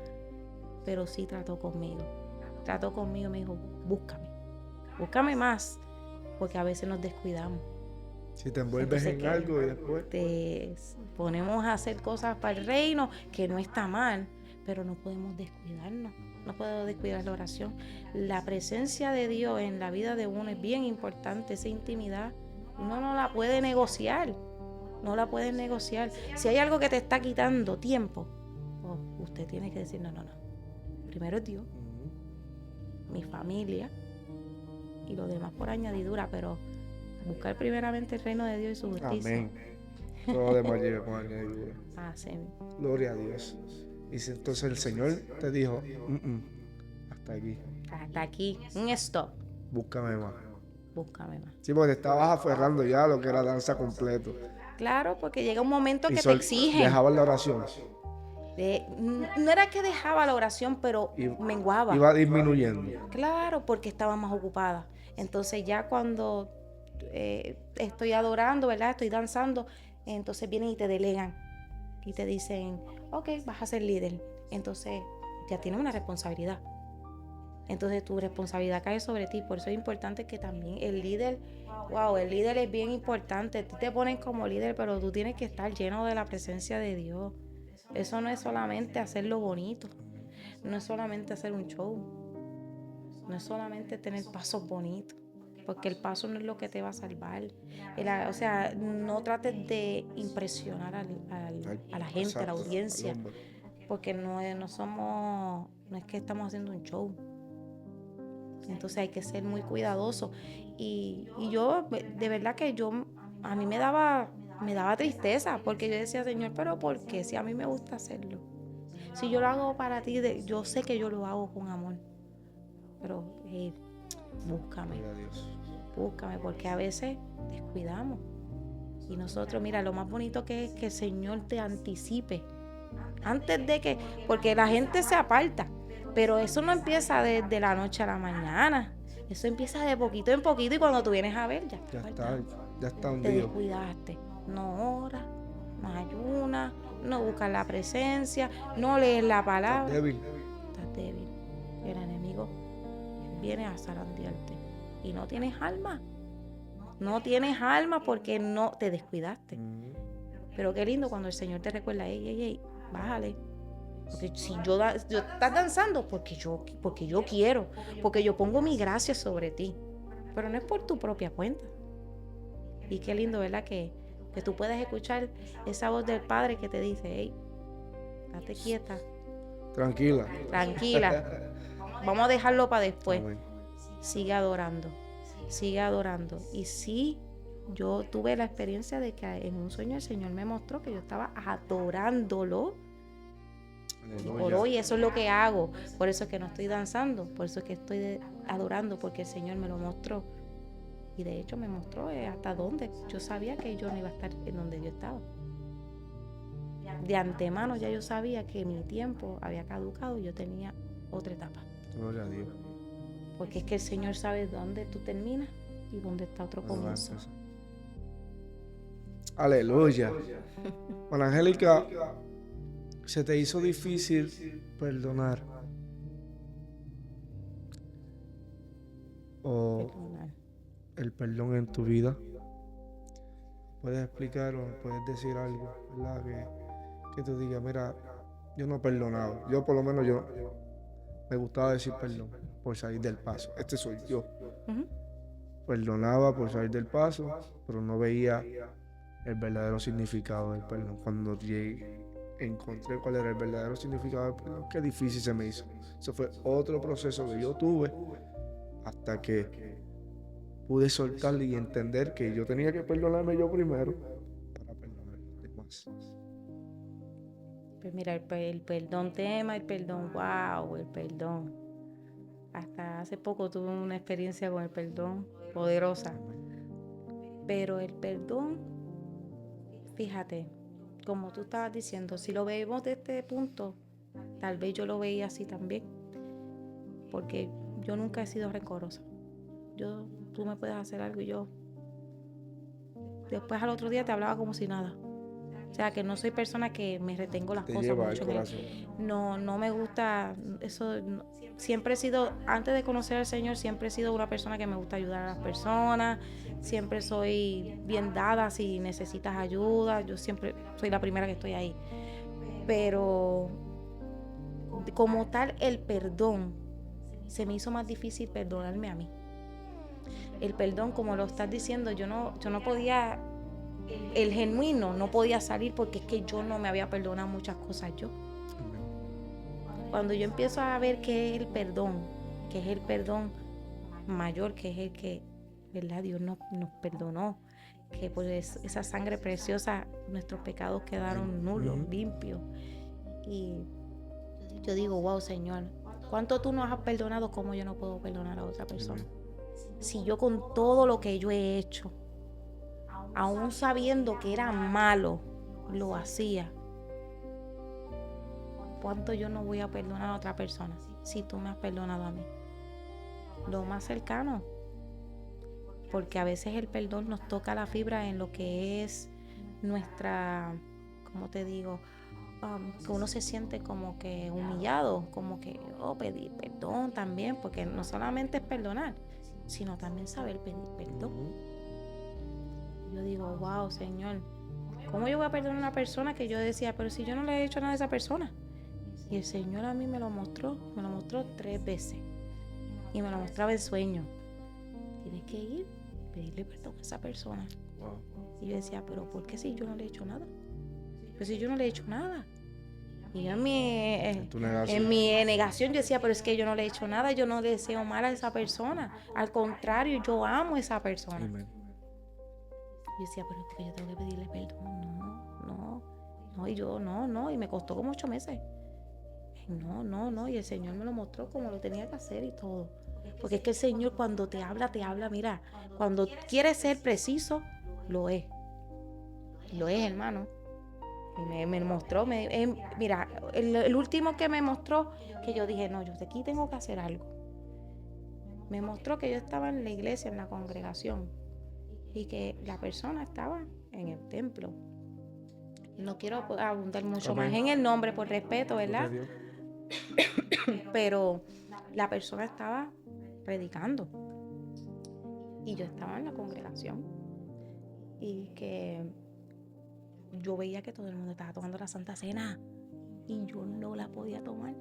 Speaker 2: Pero sí trató conmigo. Trató conmigo y me dijo, búscame más, porque a veces nos descuidamos.
Speaker 1: Si te envuelves en algo y después
Speaker 2: te ponemos a hacer cosas para el reino, que no está mal, pero no podemos descuidarnos. No podemos descuidar la oración. La presencia de Dios en la vida de uno es bien importante, esa intimidad. Uno no la puede negociar. No la puedes negociar. Si hay algo que te está quitando tiempo, usted tiene que decir, no. Primero es Dios, mi familia y lo demás por añadidura, pero buscar primeramente el reino de Dios y su justicia.
Speaker 1: Amén. Todo demás llega con añadidura.
Speaker 2: Sí.
Speaker 1: Gloria a Dios. Y entonces el Señor te dijo, hasta aquí.
Speaker 2: Hasta aquí, un stop.
Speaker 1: Búscame más.
Speaker 2: Sí,
Speaker 1: porque te estabas aferrando ya a lo que era danza completo.
Speaker 2: Claro, porque llega un momento que te exigen.
Speaker 1: Dejabas la oración.
Speaker 2: No era que dejaba la oración, pero menguaba.
Speaker 1: Iba disminuyendo.
Speaker 2: Claro, porque estaba más ocupada. Entonces ya cuando estoy adorando, ¿verdad? Estoy danzando, entonces vienen y te delegan. Y te dicen, ok, vas a ser líder. Entonces ya tienes una responsabilidad. Entonces tu responsabilidad cae sobre ti. Por eso es importante que también el líder es bien importante. Tú te ponen como líder, pero tú tienes que estar lleno de la presencia de Dios. Eso no es solamente hacerlo bonito. No es solamente hacer un show. No es solamente tener pasos bonitos. Porque el paso no es lo que te va a salvar. O sea, no trates de impresionar a la gente, a la audiencia. Porque no es que estamos haciendo un show. Entonces hay que ser muy cuidadoso. Y yo, de verdad que a mí me daba tristeza, porque yo decía, Señor, pero ¿por qué? Si a mí me gusta hacerlo. Si yo lo hago para ti, yo sé que yo lo hago con amor. Pero búscame, porque a veces descuidamos. Y nosotros, mira, lo más bonito que es que el Señor te anticipe. Antes de que, porque la gente se aparta. Pero eso no empieza desde la noche a la mañana. Eso empieza de poquito en poquito y cuando tú vienes a ver, ya
Speaker 1: está hundido.
Speaker 2: Te descuidaste. No oras, no ayunas, no buscas la presencia, no lees la palabra. Estás débil. Y el enemigo viene a zarandearte. Y no tienes alma. No tienes alma porque no te descuidaste. Pero qué lindo cuando el Señor te recuerda, ey, bájale. Porque si yo estás danzando porque yo quiero, porque yo pongo mi gracia sobre ti, pero no es por tu propia cuenta. Y qué lindo, ¿verdad? Que tú puedas escuchar esa voz del Padre que te dice, hey, date quieta.
Speaker 1: Tranquila.
Speaker 2: Vamos a dejarlo para después.
Speaker 1: Amén.
Speaker 2: Sigue adorando. Y sí, yo tuve la experiencia de que en un sueño el Señor me mostró que yo estaba adorándolo. Y por hoy eso es lo que hago. Por eso es que no estoy danzando, por eso es que estoy adorando, porque el Señor me lo mostró. Y de hecho me mostró hasta dónde. Yo sabía que yo no iba a estar en donde yo estaba. De antemano ya yo sabía que mi tiempo había caducado y yo tenía otra etapa.
Speaker 1: Gloria a Dios.
Speaker 2: Porque es que el Señor sabe dónde tú terminas y dónde está otro comienzo.
Speaker 1: Aleluya. Bueno, Angélica, ¿se te hizo difícil perdonar? ¿O el perdón en tu vida? ¿Puedes explicar o puedes decir algo, verdad? Que tú digas, mira, yo no he perdonado. Yo por lo menos me gustaba decir perdón por salir del paso. Este soy yo. Perdonaba por salir del paso, pero no veía el verdadero significado del perdón. Cuando encontré cuál era el verdadero significado del perdón, qué difícil se me hizo. Eso fue otro proceso que yo tuve hasta que pude soltarle y entender que yo tenía que perdonarme yo primero para perdonar a los demás.
Speaker 2: Pues mira, el perdón tema, el perdón, wow, el perdón. Hasta hace poco tuve una experiencia con el perdón poderosa. Pero el perdón, fíjate, como tú estabas diciendo, si lo vemos de este punto, tal vez yo lo veía así también. Porque yo nunca he sido rencorosa. Tú me puedes hacer algo y yo después al otro día te hablaba como si nada. O sea, que no soy persona que me retengo las cosas mucho. No me gusta eso. Siempre he sido, antes de conocer al Señor, siempre he sido una persona que me gusta ayudar a las personas. Siempre soy bien dada si necesitas ayuda. Yo siempre soy la primera que estoy ahí. Pero como tal, el perdón se me hizo más difícil perdonarme a mí. El perdón, como lo estás diciendo, yo no podía, el genuino no podía salir porque es que yo no me había perdonado muchas cosas yo. Cuando yo empiezo a ver qué es el perdón, que es el perdón mayor, que es el que, ¿verdad? Dios nos perdonó, que por esa sangre preciosa nuestros pecados quedaron nulos, limpios. Y yo digo, wow, Señor, ¿cuánto tú nos has perdonado? ¿Cómo yo no puedo perdonar a otra persona? Si yo con todo lo que yo he hecho, aún sabiendo que era malo, lo hacía, ¿cuánto yo no voy a perdonar a otra persona si tú me has perdonado a mí? Lo más cercano, porque a veces el perdón nos toca la fibra en lo que es nuestra, ¿cómo te digo? Que uno se siente como que humillado, como que pedir perdón también, porque no solamente es perdonar, sino también saber pedir perdón. Yo digo, wow, Señor, ¿cómo yo voy a perdonar a una persona que yo decía, pero si yo no le he hecho nada a esa persona? Y el Señor a mí me lo mostró 3 veces. Y me lo mostraba en sueño. Tienes que ir, pedirle perdón a esa persona. Wow. Y yo decía, pero ¿por qué si yo no le he hecho nada? Pero si yo no le he hecho nada. Y yo en mi negación yo decía, pero es que yo no le he hecho nada, yo no le deseo mal a esa persona. Al contrario, yo amo a esa persona. Amen. Yo decía, pero es que yo tengo que pedirle perdón. No, y yo no, y me costó como 8 meses. No, y el Señor me lo mostró como lo tenía que hacer y todo. Porque es que el Señor cuando te habla, mira, cuando quiere ser preciso, lo es, hermano. Y me mostró, mira, el último que me mostró, que yo dije, no, yo de aquí tengo que hacer algo. Me mostró que yo estaba en la iglesia, en la congregación, y que la persona estaba en el templo. No quiero abundar mucho más en el nombre por respeto, ¿verdad? Pero la persona estaba predicando y yo estaba en la congregación y que yo veía que todo el mundo estaba tomando la Santa Cena y yo no la podía tomar.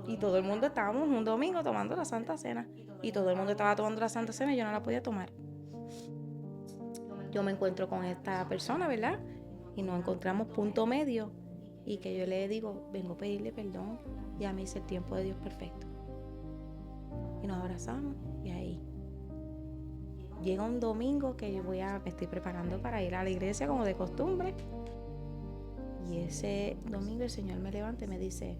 Speaker 2: Y todo el mundo estábamos un domingo tomando la Santa Cena y todo el mundo estaba tomando la Santa Cena y yo no la podía tomar. Yo me encuentro con esta persona, ¿verdad? Y nos encontramos punto medio y que yo le digo, vengo a pedirle perdón, ya me hice el tiempo de Dios perfecto. Y nos abrazamos y ahí llega un domingo que yo me estoy preparando para ir a la iglesia como de costumbre. Y ese domingo el Señor me levanta y me dice,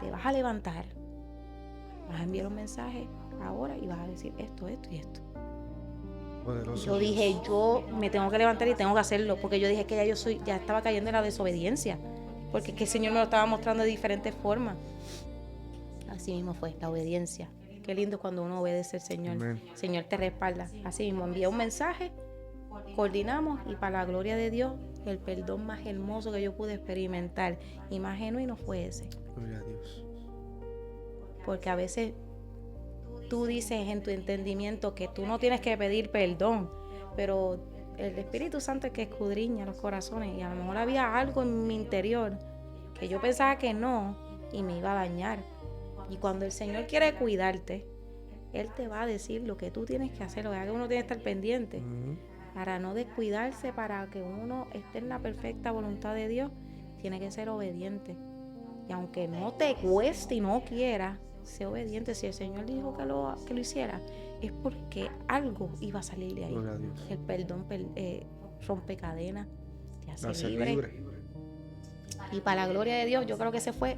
Speaker 2: te vas a levantar, vas a enviar un mensaje ahora y vas a decir esto y esto. Poderoso. Yo dije, yo me tengo que levantar y tengo que hacerlo, porque yo dije que ya estaba cayendo en la desobediencia, porque es que el Señor me lo estaba mostrando de diferentes formas. Así mismo fue, la obediencia. Qué lindo cuando uno obedece al Señor. Amen. El Señor te respalda. Así mismo, envía un mensaje, coordinamos y para la gloria de Dios, el perdón más hermoso que yo pude experimentar y más genuino fue ese. Gloria a Dios. Porque a veces tú dices en tu entendimiento que tú no tienes que pedir perdón, pero el Espíritu Santo es que escudriña los corazones y a lo mejor había algo en mi interior que yo pensaba que no y me iba a dañar. Y cuando el Señor quiere cuidarte, Él te va a decir lo que tú tienes que hacer, lo que uno tiene que estar pendiente para no descuidarse, para que uno esté en la perfecta voluntad de Dios, tiene que ser obediente. Y aunque no te cueste y no quieras, sé obediente. Si el Señor dijo que lo hiciera es porque algo iba a salir de ahí.
Speaker 1: Gloria a Dios.
Speaker 2: El perdón rompe cadenas, te
Speaker 1: Hace
Speaker 2: hace libre. Y para la gloria de Dios, yo creo que esa fue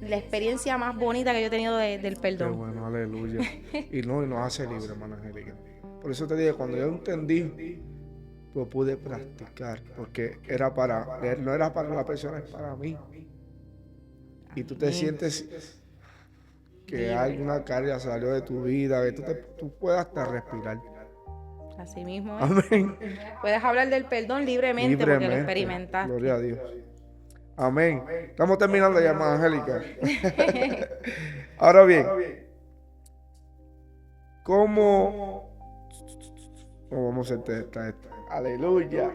Speaker 2: la experiencia más bonita que yo he tenido del perdón.
Speaker 1: Qué bueno, aleluya. Y nos hace libre, hermana Angélica. Por eso te digo, cuando yo entendí, lo pude practicar, porque no era para la persona, es para mí. Y tú te sientes que alguna carga salió de tu vida, que tú puedas hasta respirar.
Speaker 2: Así mismo es.
Speaker 1: Amén.
Speaker 2: Puedes hablar del perdón libremente porque lo experimentaste.
Speaker 1: Gloria a Dios. Amén. Estamos terminando ya, hermana Angélica. Ahora bien, ¿cómo vamos a hacer esto? Aleluya.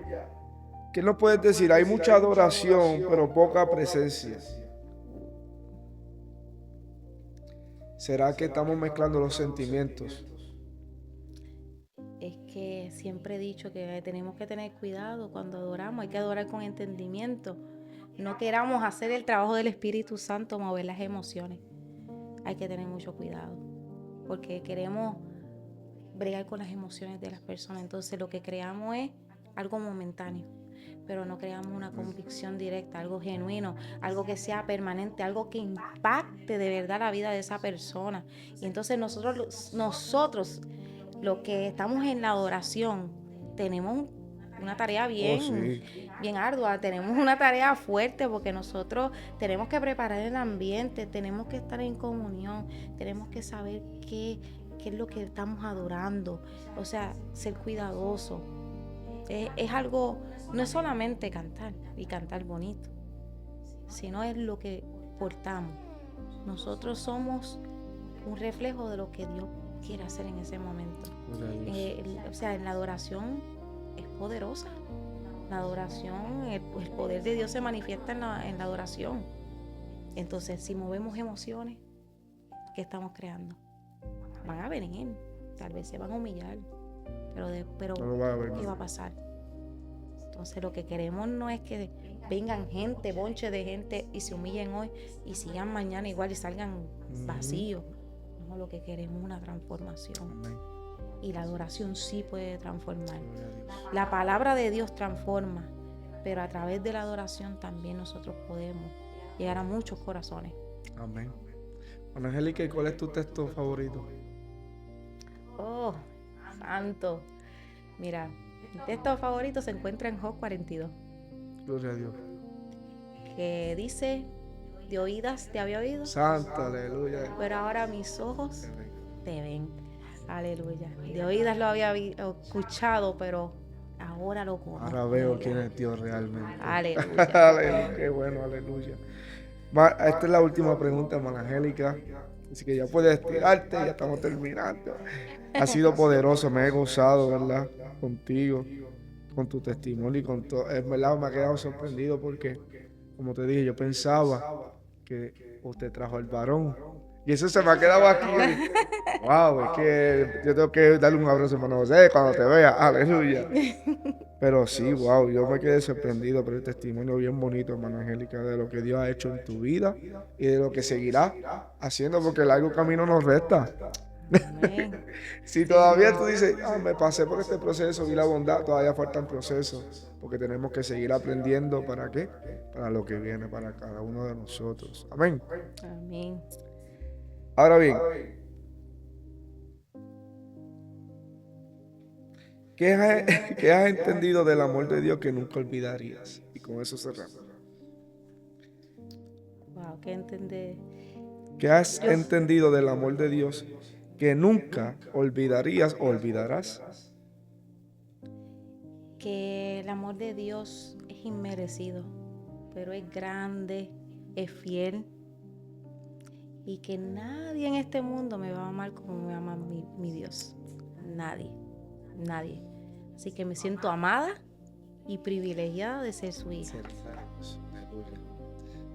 Speaker 1: ¿Qué nos puedes decir? Hay mucha adoración, pero poca presencia. ¿Será que estamos mezclando los sentimientos?
Speaker 2: Es que siempre he dicho que tenemos que tener cuidado cuando adoramos, hay que adorar con entendimiento. No queramos hacer el trabajo del Espíritu Santo, mover las emociones. Hay que tener mucho cuidado, porque queremos bregar con las emociones de las personas. Entonces lo que creamos es algo momentáneo, pero no creamos una convicción directa, algo genuino, algo que sea permanente, algo que impacte de verdad la vida de esa persona. Y entonces nosotros los que estamos en la adoración, tenemos una tarea bien ardua, tenemos una tarea fuerte, porque nosotros tenemos que preparar el ambiente, tenemos que estar en comunión, tenemos que saber qué es lo que estamos adorando, o sea, ser cuidadoso. Es algo, no es solamente cantar y cantar bonito, sino es lo que portamos. Nosotros somos un reflejo de lo que Dios quiere hacer en ese momento. O sea, en la adoración es poderosa. La adoración, el poder de Dios se manifiesta en la adoración. Entonces, si movemos emociones, ¿qué estamos creando? Van a venir, tal vez se van a humillar, pero ¿qué va a pasar? Entonces, lo que queremos no es que vengan bonche de gente y se humillen hoy y sigan mañana igual y salgan vacíos. No, lo que queremos es una transformación.
Speaker 1: Amén.
Speaker 2: Y la adoración sí puede transformar. La palabra de Dios transforma, pero a través de la adoración también nosotros podemos llegar a muchos corazones.
Speaker 1: Amén. Ana Angélica, ¿cuál es tu texto favorito?
Speaker 2: Oh, santo. Mira, mi texto favorito se encuentra en Job 42.
Speaker 1: Gloria a Dios.
Speaker 2: Que dice: de oídas te había oído.
Speaker 1: Santo, aleluya.
Speaker 2: Pero ahora mis ojos te ven. Aleluya. De oídas lo había escuchado, pero ahora lo conozco.
Speaker 1: Ahora veo quién es Dios realmente.
Speaker 2: Aleluya.
Speaker 1: Aleluya. Qué bueno, aleluya. Esta es la última pregunta, hermana Angélica. Así que ya puedes estirarte, ya estamos terminando. Ha sido poderoso, me he gozado, ¿verdad? Contigo, con tu testimonio y con todo. Es verdad, me ha quedado sorprendido porque, como te dije, yo pensaba que usted trajo el varón. Y eso se me ha quedado aquí. Wow, es que yo tengo que darle un abrazo a hermano José cuando te vea. Aleluya. Pero sí, wow, yo me quedé sorprendido por el testimonio bien bonito, hermana Angélica, de lo que Dios ha hecho en tu vida y de lo que seguirá haciendo, porque el largo camino nos resta. Si todavía tú dices, me pasé por este proceso, vi la bondad, todavía faltan procesos, porque tenemos que seguir aprendiendo. ¿Para qué? Para lo que viene, para cada uno de nosotros. Amén.
Speaker 2: Amén.
Speaker 1: Ahora bien, ¿qué has entendido del amor de Dios que nunca olvidarías? Y con eso cerramos.
Speaker 2: Wow, ¿qué entendí?
Speaker 1: ¿Qué has entendido del amor de Dios que nunca olvidarías o olvidarás?
Speaker 2: Que el amor de Dios es inmerecido, pero es grande, es fiel, y que nadie en este mundo me va a amar como me ama mi Dios. Nadie. Así que me siento amada y privilegiada de ser su hija.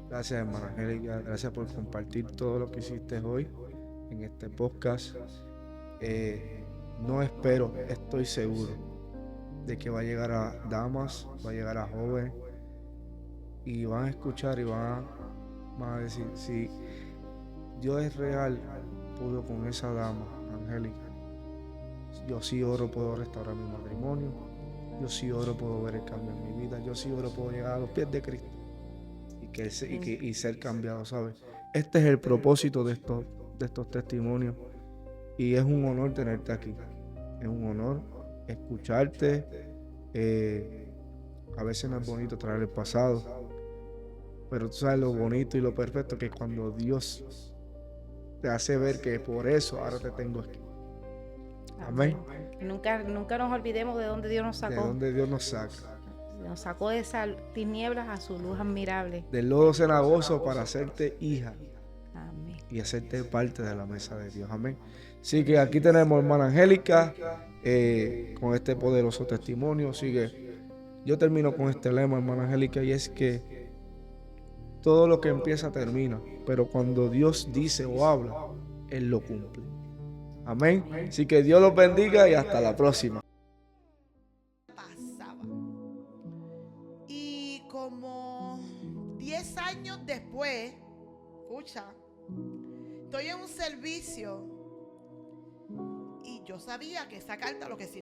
Speaker 1: Gracias, hermana Angélica. Gracias por compartir todo lo que hiciste hoy en este podcast. No espero, estoy seguro de que va a llegar a damas, va a llegar a jóvenes y van a escuchar y van a decir, si Dios es real, pudo con esa dama, Angélica, Yo sí oro, puedo restaurar mi matrimonio. Yo sí oro, puedo ver el cambio en mi vida. Yo sí oro, puedo llegar a los pies de Cristo y ser cambiado, ¿sabes? Este es el propósito de estos testimonios. Y es un honor tenerte aquí. Es un honor escucharte. A veces no es bonito traer el pasado, pero tú sabes lo bonito y lo perfecto que cuando Dios te hace ver que por eso ahora te tengo aquí. Amén.
Speaker 2: Nunca nos olvidemos de dónde Dios nos sacó.
Speaker 1: De dónde Dios nos saca.
Speaker 2: Nos sacó de esas tinieblas a su luz admirable.
Speaker 1: Del lodo cenagoso para hacerte hija.
Speaker 2: Amén.
Speaker 1: Y hacerte parte de la mesa de Dios. Amén. Así que aquí tenemos hermana Angélica con este poderoso testimonio. Sigue. Yo termino con este lema, hermana Angélica, y es que todo lo que empieza termina, pero cuando Dios dice o habla, Él lo cumple. Amén. Así que Dios los bendiga y hasta la próxima.
Speaker 3: Pasaba. Y como 10 años después, escucha, estoy en un servicio y yo sabía que esa carta lo que